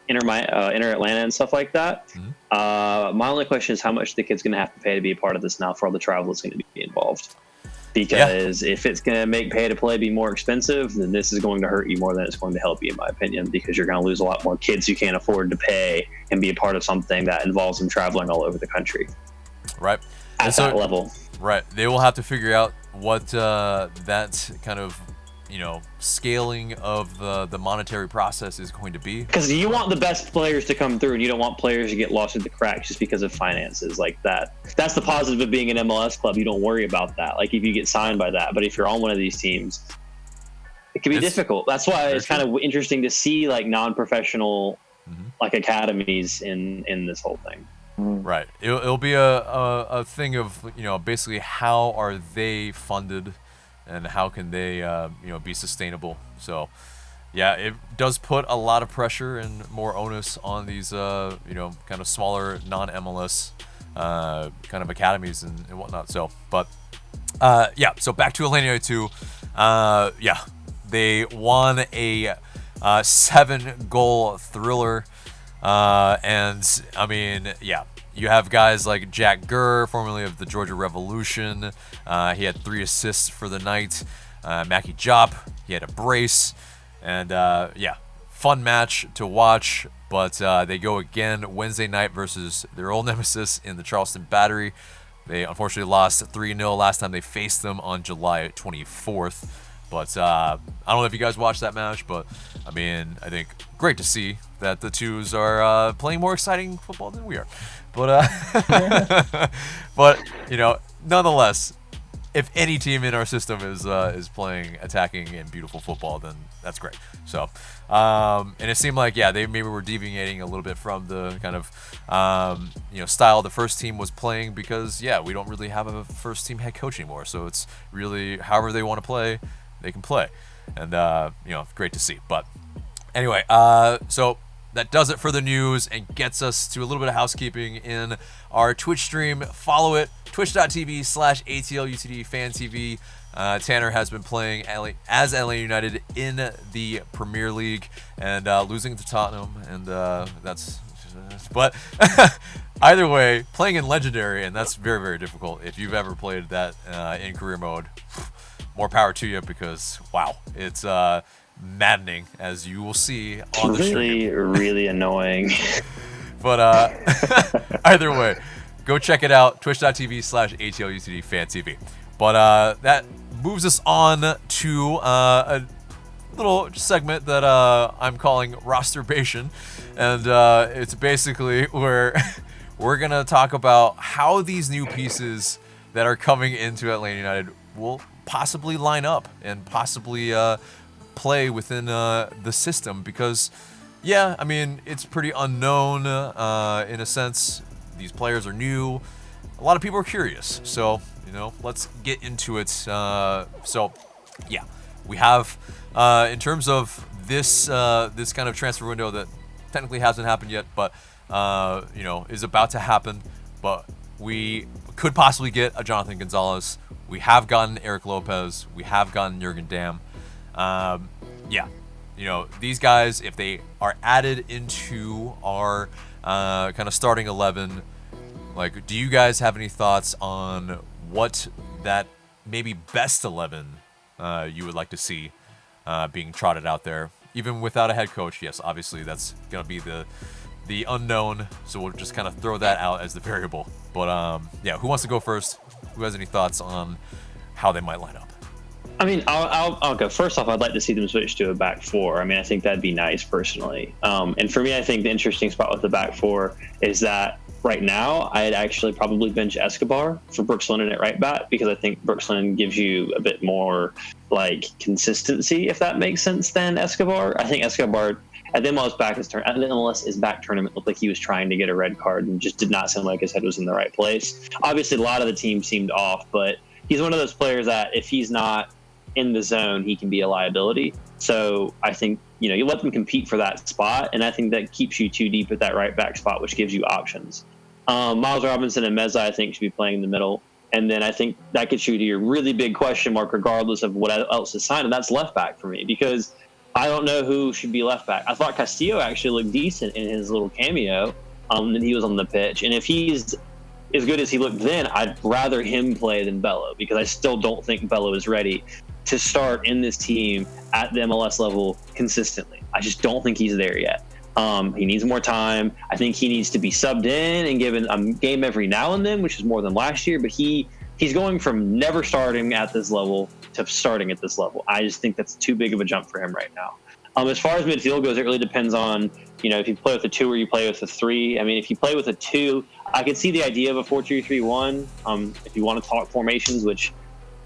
Inter Atlanta and stuff like that, my only question is how much the kid's going to have to pay to be a part of this now for all the travel that's going to be involved. Because if it's going to make pay to play be more expensive, then this is going to hurt you more than it's going to help you, in my opinion, because you're going to lose a lot more kids who can't afford to pay and be a part of something that involves them traveling all over the country. Right. At that level. Right. They will have to figure out what that kind of scaling of the monetary process is going to be. Because you want the best players to come through, and you don't want players to get lost in the cracks just because of finances like that. That's the positive of being an MLS club. You don't worry about that. Like if you get signed by that, but if you're on one of these teams, it can be difficult. That's why it's kind of interesting to see like non-professional like academies in this whole thing. Right. It'll be a thing of basically how are they funded, and how can they be sustainable. So yeah, it does put a lot of pressure and more onus on these kind of smaller non-MLS kind of academies and whatnot. So but so back to Atlanta United 2. They won a 7-goal thriller. And I mean, you have guys like Jack Gurr, formerly of the Georgia Revolution. He had 3 assists for the night. Mackie Jop, he had a brace. And fun match to watch. But they go again Wednesday night versus their old nemesis in the Charleston Battery. They unfortunately lost 3-0 last time they faced them on July 24th. But I don't know if you guys watched that match, but I mean, I think great to see that the Twos are playing more exciting football than we are. But but nonetheless, if any team in our system is playing attacking and beautiful football, then that's great. So and it seemed like they maybe were deviating a little bit from the kind of style the first team was playing, because we don't really have a first team head coach anymore. So it's really however they want to play, they can play, and great to see. But anyway, so that does it for the news and gets us to a little bit of housekeeping in our Twitch stream. Follow it, twitch.tv/atlutdfantv. Tanner has been playing as LA United in the Premier League and losing to Tottenham, and that's. But either way, playing in Legendary, and that's very, very difficult. If you've ever played that in career mode, more power to you, because wow, it's maddening, as you will see on the stream. Really annoying. But either way, go check it out, twitch.tv/atlutdfantv. But that moves us on to a little segment that I'm calling Rosterbation, and it's basically where we're gonna talk about how these new pieces that are coming into Atlanta United will possibly line up and possibly play within the system, because I mean, it's pretty unknown in a sense. These players are new. A lot of people are curious, so let's get into it. We have in terms of this this kind of transfer window that technically hasn't happened yet, but is about to happen. But we could possibly get a Jonathan Gonzalez. We have gotten Eric Lopez. We have gotten Jurgen Damm. These guys, if they are added into our kind of starting 11, like, do you guys have any thoughts on what that maybe best 11 you would like to see being trotted out there, even without a head coach? Yes, obviously that's gonna be the unknown, so we'll just kind of throw that out as the variable. But who wants to go first? Who has any thoughts on how they might line up? I mean, I'll go. First off, I'd like to see them switch to a back four. I mean, I think that'd be nice personally. And for me, I think the interesting spot with the back four is that right now, I'd actually probably bench Escobar for Brooks Lennon at right back, because I think Brooks Lennon gives you a bit more like consistency, if that makes sense, than Escobar. I think Escobar at the MLS back tournament looked like he was trying to get a red card and just did not seem like his head was in the right place. Obviously, a lot of the team seemed off, but he's one of those players that if he's not in the zone, he can be a liability. So I think, you let them compete for that spot, and I think that keeps you too deep at that right back spot, which gives you options. Miles Robinson and Meza, I think, should be playing in the middle. And then I think that gets you to your really big question mark, regardless of what else is signed, and that's left back for me, because I don't know who should be left back. I thought Castillo actually looked decent in his little cameo that he was on the pitch. And if he's as good as he looked then, I'd rather him play than Bello, because I still don't think Bello is ready to start in this team at the MLS level consistently. I just don't think he's there yet. He needs more time. I think he needs to be subbed in and given a game every now and then, which is more than last year, but he he's going from never starting at this level to starting at this level. I just think that's too big of a jump for him right now. As far as midfield goes, it really depends on, if you play with a 2 or you play with a 3. I mean, if you play with a 2, I could see the idea of a 4-2-3-1. If you want to talk formations, which,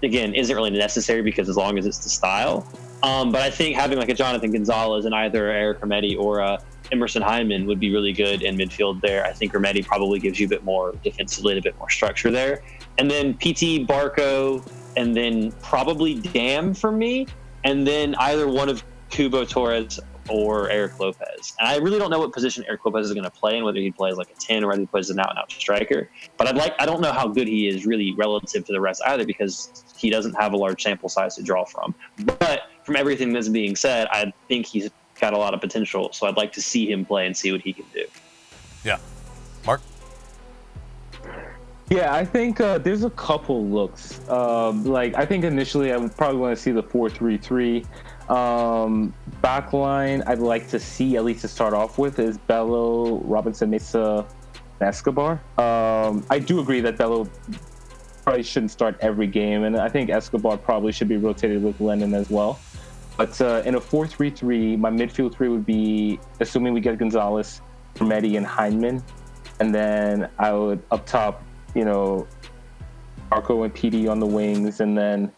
again, isn't really necessary because as long as it's the style. But I think having like a Jonathan Gonzalez and either Eric Remedi or Emerson Hyndman would be really good in midfield there. I think Remedi probably gives you a bit more defensively, a bit more structure there. And then PT, Barco, and then probably Dam for me. And then either one of Kubo, Torres, or Eric Lopez. And I really don't know what position Eric Lopez is going to play and whether he plays like a 10 or whether he plays an out-and-out striker. But I don't know how good he is really relative to the rest either because he doesn't have a large sample size to draw from. But from everything that's being said, I think he's got a lot of potential. So I'd like to see him play and see what he can do. Yeah. Mark? Yeah, I think there's a couple looks. I think initially I would probably want to see the 4-3-3. Backline, I'd like to see, at least to start off with, is Bello, Robinson, Mesa, Escobar. I do agree that Bello probably shouldn't start every game, and I think Escobar probably should be rotated with Lennon as well. But in a 4-3-3, my midfield 3 would be, assuming we get Gonzalez, Remedi, and Hyndman. And then I would, up top, Arco and PD on the wings, and then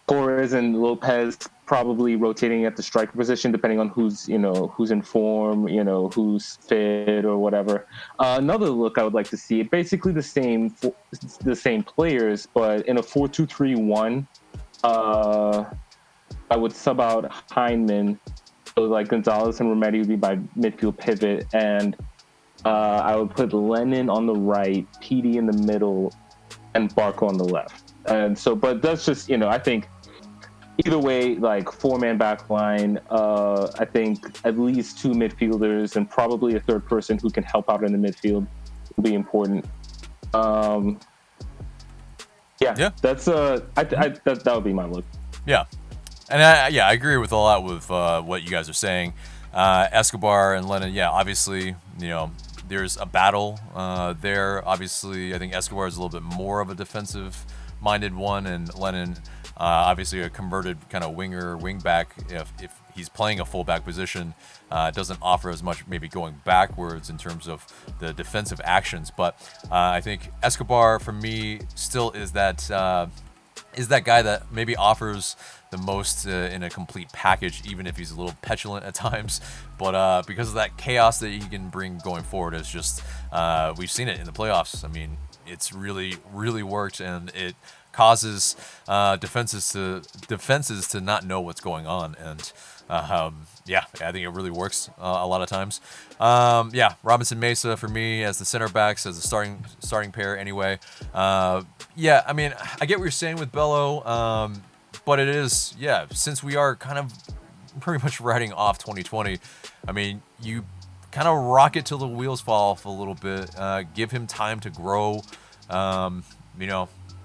Torres and Lopez probably rotating at the striker position, depending on who's in form, who's fit or whatever. Another look I would like to see, basically the same players, but in a 4-2-3-1, I would sub out Hyndman, so like Gonzalez and Remedi would be my midfield pivot, and I would put Lennon on the right, PD in the middle, and Barco on the left. And so, but that's just, I think either way, like 4-man back line, I think at least 2 midfielders and probably a third person who can help out in the midfield will be important. That's that would be my look. Yeah. And I agree with a lot with what you guys are saying. Escobar and Lennon, obviously, there's a battle there. Obviously, I think Escobar is a little bit more of a defensive-minded one, and Lennon, obviously a converted kind of wing back. If he's playing a fullback position, doesn't offer as much maybe going backwards in terms of the defensive actions. But I think Escobar, for me, still is that guy that maybe offers the most in a complete package, even if he's a little petulant at times. But because of that chaos that he can bring going forward, it's just we've seen it in the playoffs. I mean, it's really, really worked, and it causes defenses to not know what's going on. And I think it really works a lot of times. Robinson Mesa for me as the center backs, as a starting pair anyway. I mean, I get what you're saying with Bello, but it is, since we are kind of pretty much writing off 2020, I mean, you kind of rock it till the wheels fall off a little bit, give him time to grow.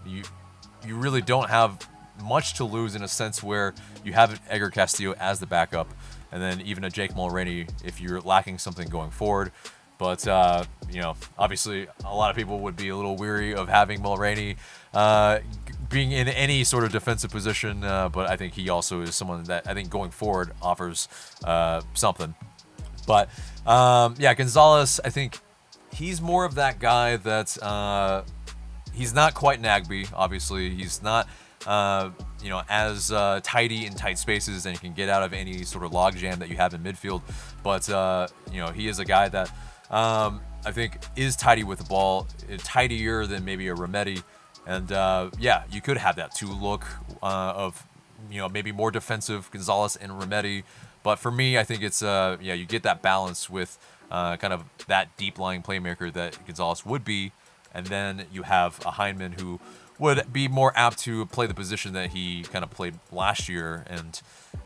You really don't have much to lose in a sense where you have Edgar Castillo as the backup, and then even a Jake Mulroney if you're lacking something going forward. But, obviously a lot of people would be a little weary of having Mulroney being in any sort of defensive position, but I think he also is someone that I think going forward offers something. But, Gonzalez, I think he's more of that guy that he's not quite Nagby, obviously. He's not, as tidy in tight spaces, and he can get out of any sort of logjam that you have in midfield. But, he is a guy that I think is tidy with the ball, tidier than maybe a Remedi. And, you could have that 2 look of, maybe more defensive Gonzalez and Remedi. But for me, I think it's, you get that balance with kind of that deep-lying playmaker that Gonzalez would be. And then you have a Hyndman who would be more apt to play the position that he kind of played last year and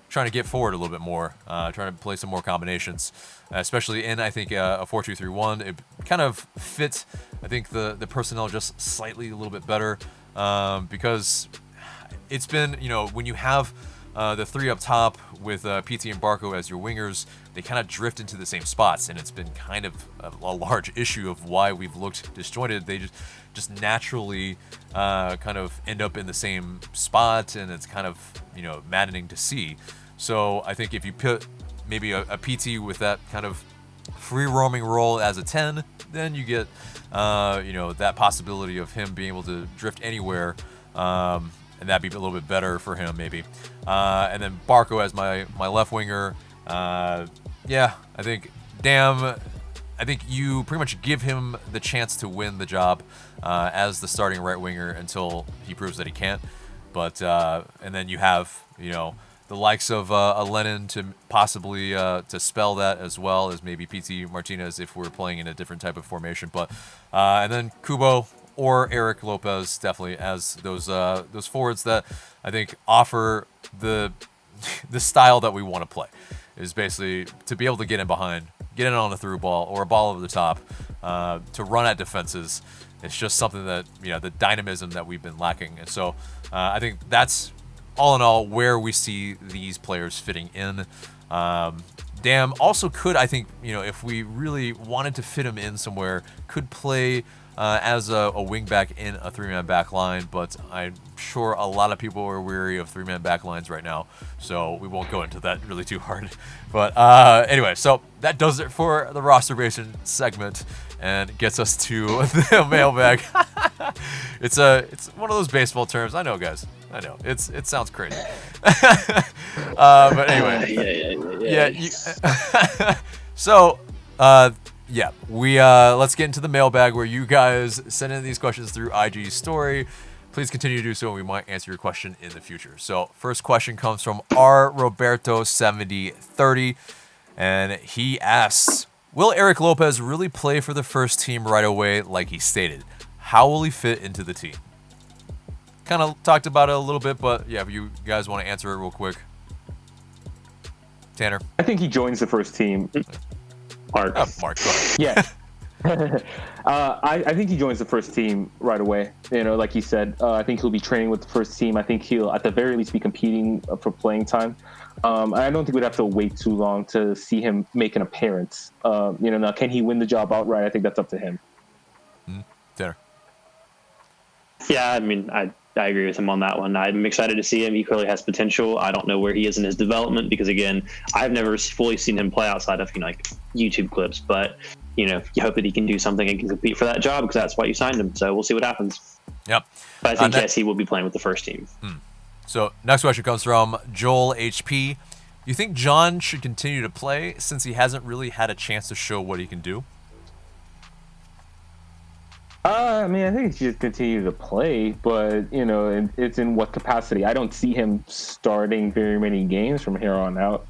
trying to get forward a little bit more, trying to play some more combinations, especially in, I think, a 4-2-3-1. It kind of fits, I think, the personnel just slightly a little bit better because it's been, when you have the three up top with PT and Barco as your wingers, they kind of drift into the same spots, and it's been kind of a large issue of why we've looked disjointed. They just naturally kind of end up in the same spot, and it's kind of, maddening to see. So I think if you put maybe a PT with that kind of free roaming role as a 10, then you get that possibility of him being able to drift anywhere, and that'd be a little bit better for him maybe. And then Barco as my left winger. I think you pretty much give him the chance to win the job as the starting right winger until he proves that he can't. But and then you have the likes of a Lennon to possibly to spell that, as well as maybe PT Martinez if we're playing in a different type of formation. But and then Kubo or Eric Lopez definitely as those forwards that I think offer the style that we want to play, is basically to be able to get in behind, get in on a through ball or a ball over the top, to run at defenses. It's just something that the dynamism that we've been lacking, and so I think that's all in all where we see these players fitting in. Dam also could, I think, if we really wanted to fit him in somewhere, could play as a wingback in a three-man back line, but I'm sure a lot of people are weary of three-man back lines right now, so we won't go into that really too hard. But anyway, so that does it for the rosterbation segment and gets us to the mailbag. It's one of those baseball terms. I know, guys. I know. It sounds crazy. But anyway. So, we let's get into the mailbag where you guys send in these questions through IG story. Please continue to do so, and we might answer your question in the future. So, first question comes from R. Roberto 7030, and he asks, will Eric Lopez really play for the first team right away like he stated? How will he fit into the team? Kind of talked about it a little bit, but yeah, if you guys want to answer it real quick. Tanner? I think he joins the first team. Mark, go ahead. Yeah. I think he joins the first team right away. Like he said, I think he'll be training with the first team. I think he'll, at the very least, be competing for playing time. I don't think we'd have to wait too long to see him make an appearance. Now, can he win the job outright? I think that's up to him. Tanner? Yeah, I mean, I agree with him on that one. I'm excited to see him. He clearly has potential. I don't know where he is in his development because, again, I've never fully seen him play outside of like YouTube clips. But you hope that he can do something and can compete for that job because that's why you signed him. So we'll see what happens. Yep. But I think yes, he will be playing with the first team. So next question comes from Joel HP. You think John should continue to play since he hasn't really had a chance to show what he can do? I think he should continue to play, but it's in what capacity. I don't see him starting very many games from here on out,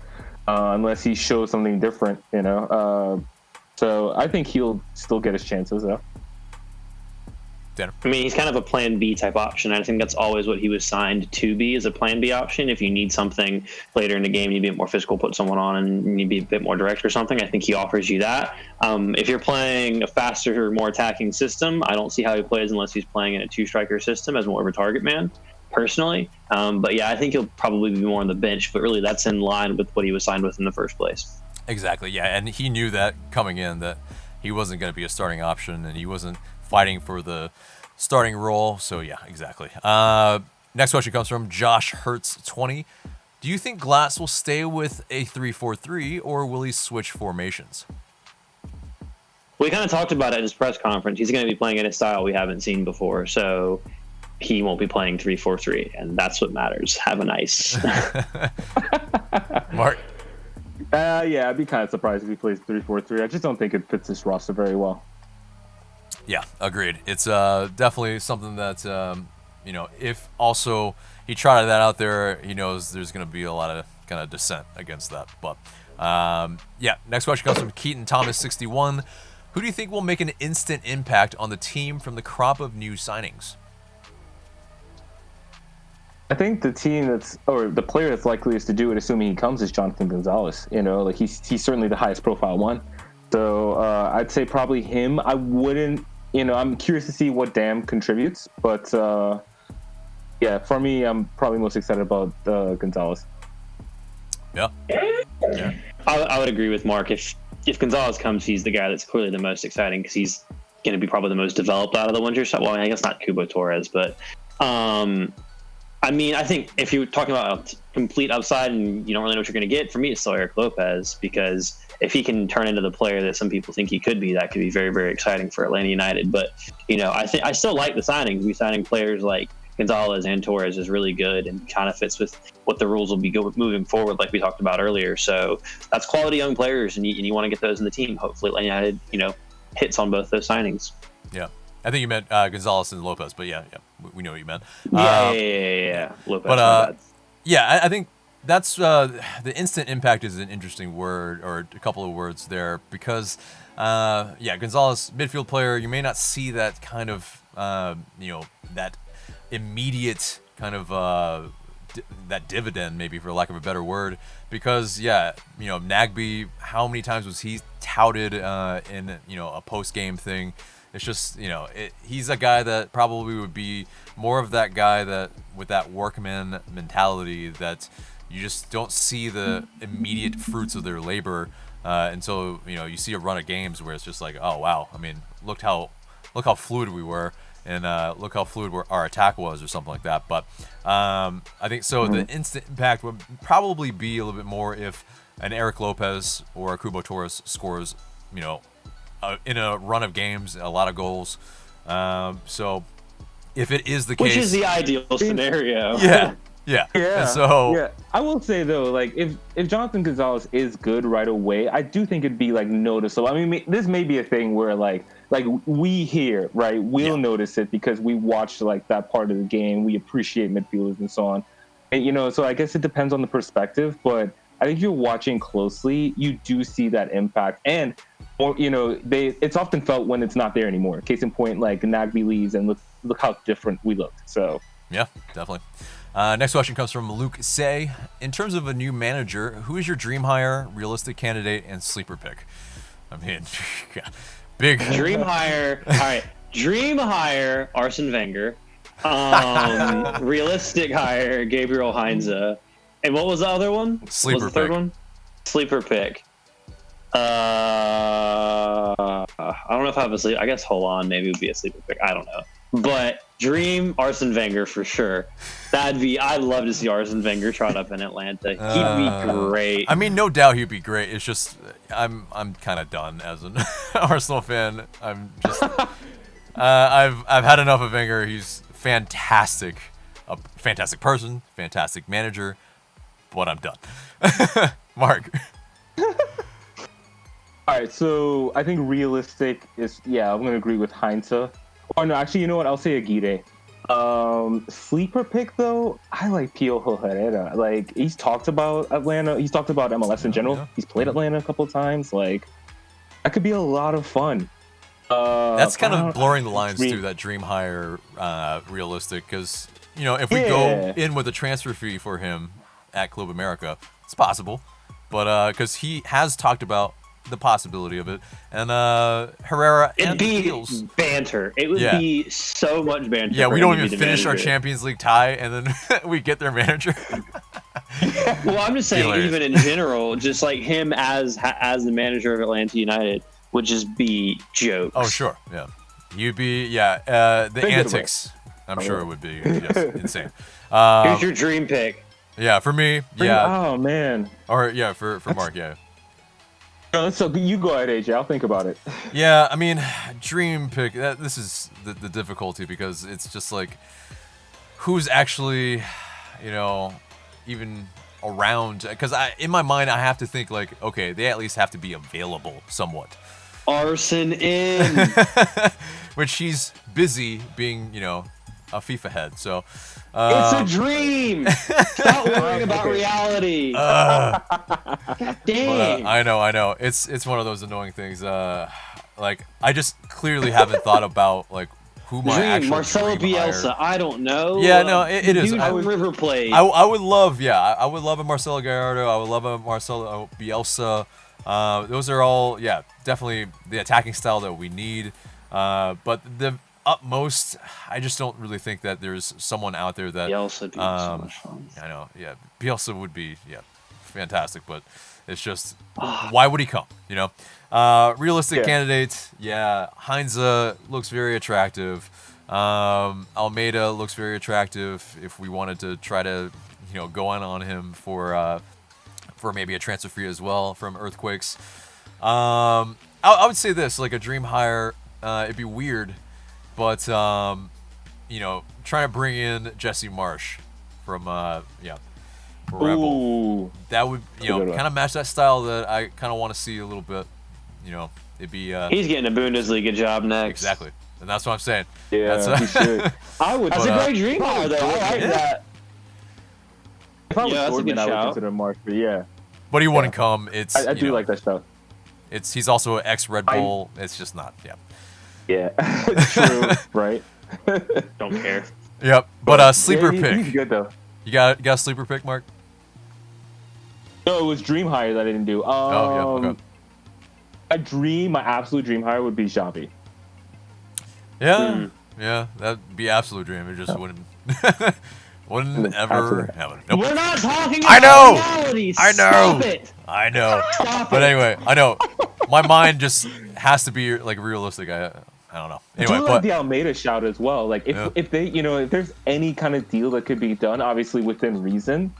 unless he shows something different. So I think he'll still get his chances though. Tanner? I mean, he's kind of a plan B type option. I think that's always what he was signed to be, as a plan B option. If you need something later in the game, you need to be more physical, put someone on, and you need to be a bit more direct or something. I think he offers you that. If you're playing a faster, more attacking system, I don't see how he plays unless he's playing in a two-striker system as more of a target man, personally. But yeah, I think he'll probably be more on the bench, but really that's in line with what he was signed with in the first place. Exactly, yeah, and he knew that coming in, that he wasn't going to be a starting option, and he wasn't fighting for the starting role. So yeah, exactly. Next question comes from Josh Hertz 20. Do you think Glass will stay with a 3-4-3 or will he switch formations? We kind of talked about it in his press conference. He's going to be playing in a style we haven't seen before, so he won't be playing 3-4-3, and that's what matters. Have a nice. Mark? Yeah, I'd be kind of surprised if he plays 3-4-3. I just don't think it fits this roster very well. Yeah, agreed. It's definitely something that, if also he tried that out there, he knows there's going to be a lot of kind of dissent against that. But, next question comes from Keaton Thomas 61. Who do you think will make an instant impact on the team from the crop of new signings? I think the player that's likeliest to do it, assuming he comes, is Jonathan Gonzalez. He's certainly the highest profile one. So I'd say probably him. I wouldn't, I'm curious to see what Dam contributes, but for me, I'm probably most excited about Gonzalez. Yeah. Yeah. I would agree with Mark. If Gonzalez comes, he's the guy that's clearly the most exciting because he's going to be probably the most developed out of the ones you're. Well, I guess not Kubo Torres, but I mean, I think if you're talking about a complete upside and you don't really know what you're going to get, for me, it's still Eric Lopez, because if he can turn into the player that some people think he could be, that could be very, very exciting for Atlanta United. But, you know, I still like the signings. We signing players like Gonzalez and Torres is really good and kind of fits with what the rules will be moving forward, like we talked about earlier. So that's quality young players, and you want to get those in the team. Hopefully Atlanta United, you know, hits on both those signings. Yeah. I think you meant Gonzalez and Lopez, but yeah, we know what you meant. Yeah. Lopez, but yeah, I think that's the instant impact is an interesting word, or a couple of words there, because Gonzalez, midfield player, you may not see that kind of that immediate kind of that dividend, maybe, for lack of a better word, because Nagbe, how many times was he touted in a post game thing? It's just, he's a guy that probably would be more of that guy that with that workman mentality that you just don't see the immediate fruits of their labor until you see a run of games where it's just like, oh wow, I mean, look how fluid we were, and look how fluid our attack was, or something like that. But I think so. The instant impact would probably be a little bit more if an Eric Lopez or a Kubo Torres scores, in a run of games, a lot of goals. So if it is the case, which is the ideal scenario. Yeah. And so I will say though, like if Jonathan Gonzalez is good right away, I do think it'd be like noticeable. I mean, this may be a thing where like we here, right, we'll notice it because we watched like that part of the game. We appreciate midfielders and so on, and so I guess it depends on the perspective, but I think if you're watching closely, you do see that impact. And it's often felt when it's not there anymore. Case in point, like Nagbe leaves, and look how different we looked. So yeah, definitely. Next question comes from Luke Say. In terms of a new manager, who is your dream hire, realistic candidate, and sleeper pick? I mean, big dream hire. All right, dream hire Arsene Wenger. Realistic hire Gabriel Heinze. And what was the other one? Sleeper what was the third pick. one? Sleeper pick. I don't know if I have a sleep. I guess Hollande maybe would be a sleeper pick. I don't know. But dream Arsene Wenger for sure. I'd love to see Arsene Wenger trot up in Atlanta. He'd be great. I mean, no doubt he'd be great. It's just I'm kind of done as an Arsenal fan. I'm just I've had enough of Wenger. He's fantastic, a fantastic person, fantastic manager, but I'm done. Mark. All right, so I think realistic is, I'm going to agree with Heinze. Or no, actually, you know what? I'll say Aguirre. Sleeper pick, though, I like Piojo Herrera. Like, he's talked about Atlanta. He's talked about MLS in general. Yeah. He's played Atlanta a couple of times. Like, that could be a lot of fun. That's kind of blurring the lines, too, that dream hire realistic. Because, if we go in with a transfer fee for him at Club America, it's possible. But because he has talked about the possibility of it, and Herrera and Fields. Banter. It would be so much banter. Yeah, we don't even finish our Champions League tie, and then we get their manager. Well, I'm just saying, even in general, just like him as the manager of Atlanta United would just be jokes. Oh, sure, yeah. You'd be, the antics. I'm sure it would be insane. Here's your dream pick. Yeah, for me, yeah. Oh man. Or for Mark, yeah. So you go ahead, AJ. I'll think about it. Yeah, I mean, dream pick. This is the difficulty, because it's just like, who's actually, even around? Because in my mind, I have to think like, okay, they at least have to be available somewhat. Arsene in. Which he's busy being, a FIFA head. So it's a dream. Stop worrying about reality. God dang. I know. It's one of those annoying things. Like, I just clearly haven't thought about like who my actual Marcelo dream Bielsa. hire. I don't know. Yeah, no, it is. River Plate. I would love, I would love a Marcelo Gallardo. I would love a Marcelo Bielsa. Those are all, definitely the attacking style that we need. But the utmost, I just don't really think that there's someone out there that Bielsa would be so much fun. I know, Bielsa would be fantastic, but it's just, why would he come? Realistic candidate, Heinze looks very attractive. Almeida looks very attractive if we wanted to try to, go on him for maybe a transfer fee as well from Earthquakes. I would say this, like a dream hire, it'd be weird, but, trying to bring in Jesse Marsh from, Rebel. That would, kind of match that style that I kind of want to see a little bit. It'd be... He's getting a Bundesliga job next. Exactly. And that's what I'm saying. Yeah, he should. That's a great dream hire, though. I like that. If I was Dortmund, I would consider Marsh, but yeah. But he wouldn't come. It's I do like that stuff. He's also an ex-Red Bull. It's just not, Yeah, true, right? Don't care. Yep. But sleeper pick. He's good, though. You got a sleeper pick, Mark? No, it was dream hire that I didn't do. Okay. My absolute dream hire would be Xavi. Yeah, that'd be absolute dream. It just wouldn't ever happen. Nope. We're not talking about reality. I know. Stop it. I know. Stop but it. Anyway, I know. My mind just has to be like realistic. I don't know. Anyway, I do like the Almeida shout as well. Like if they, if there's any kind of deal that could be done, obviously within reason,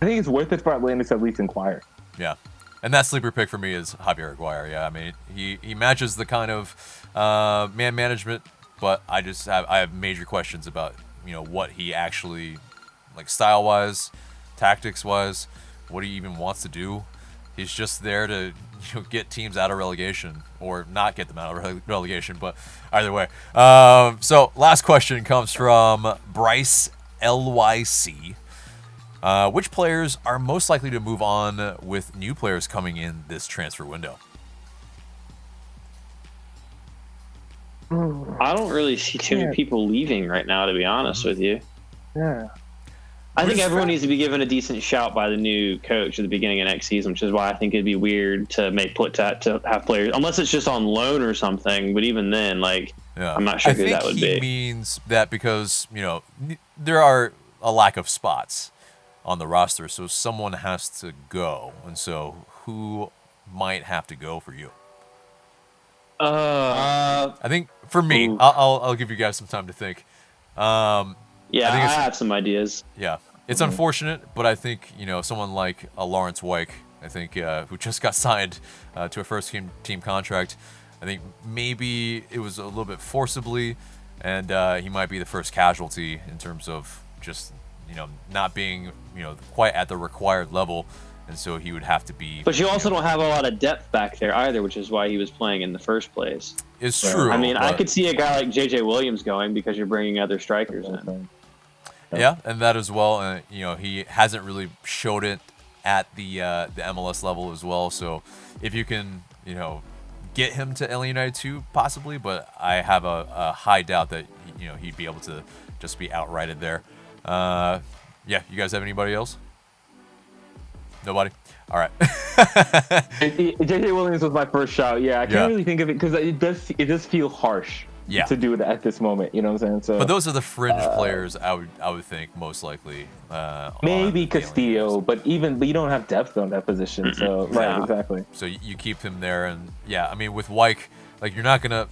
I think it's worth it for Atlantis to at least inquire. Yeah. And that sleeper pick for me is Javier Aguirre. Yeah, I mean, he matches the kind of man management, but I have major questions about what he actually, like, style wise, tactics wise, what he even wants to do. He's just there to get teams out of relegation or not get them out of relegation, but either way. So last question comes from Bryce LYC. Which players are most likely to move on with new players coming in this transfer window? I don't really see too many people leaving right now, to be honest with you. Yeah. I think everyone needs to be given a decent shout by the new coach at the beginning of next season, which is why I think it'd be weird to to have players, unless it's just on loan or something. But even then, I'm not sure who that would be. I think he means that because, there are a lack of spots on the roster, so someone has to go. And so who might have to go for you? I think for me, I'll give you guys some time to think. I have some ideas. Yeah, it's unfortunate, but I think someone like Lawrence Weick, I think who just got signed to a first team contract. I think maybe it was a little bit forcibly, and he might be the first casualty in terms of just not being quite at the required level. And so he would have to be... But you also don't have a lot of depth back there either, which is why he was playing in the first place. It's true. I mean, I could see a guy like J.J. Williams going because you're bringing other strikers in. Yeah, and that as well. He hasn't really showed it at the MLS level as well. So if you can, get him to Atl Utd too, possibly. But I have a high doubt that, he'd be able to just be outrighted there. You guys have anybody else? Nobody? All right. J.J. Williams was my first shout. Yeah, I can't really think of it because it does feel harsh to do it at this moment. You know what I'm saying? So, but those are the fringe players I would think most likely. Maybe Castillo, but you don't have depth on that position. So right, exactly. So you keep him there, and I mean with Weick, like you're not gonna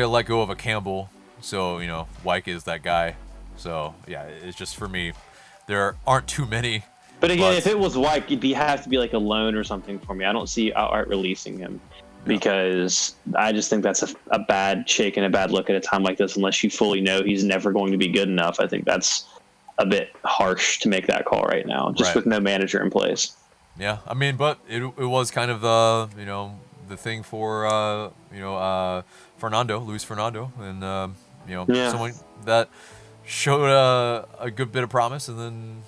let go of a Campbell. So Weick is that guy. So it's just for me, there aren't too many. But again, if it was Weick, it'd have to be like a loan or something for me. I don't see outright releasing him because I just think that's a bad shake and a bad look at a time like this unless you fully know he's never going to be good enough. I think that's a bit harsh to make that call right now, just with no manager in place. Yeah, I mean, but it was kind of the thing for Luis Fernando, and someone that showed a good bit of promise, and then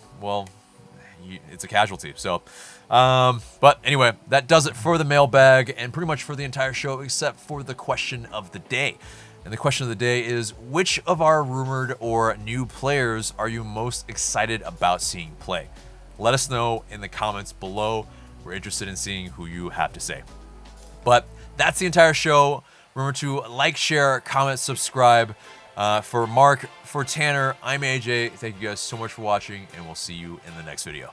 it's a casualty. So, but anyway, that does it for the mailbag and pretty much for the entire show, except for the question of the day. And the question of the day is, which of our rumored or new players are you most excited about seeing play? Let us know in the comments below. We're interested in seeing who you have to say. But that's the entire show. Remember to like, share, comment, subscribe. For Mark, for Tanner, I'm AJ. Thank you guys so much for watching, and we'll see you in the next video.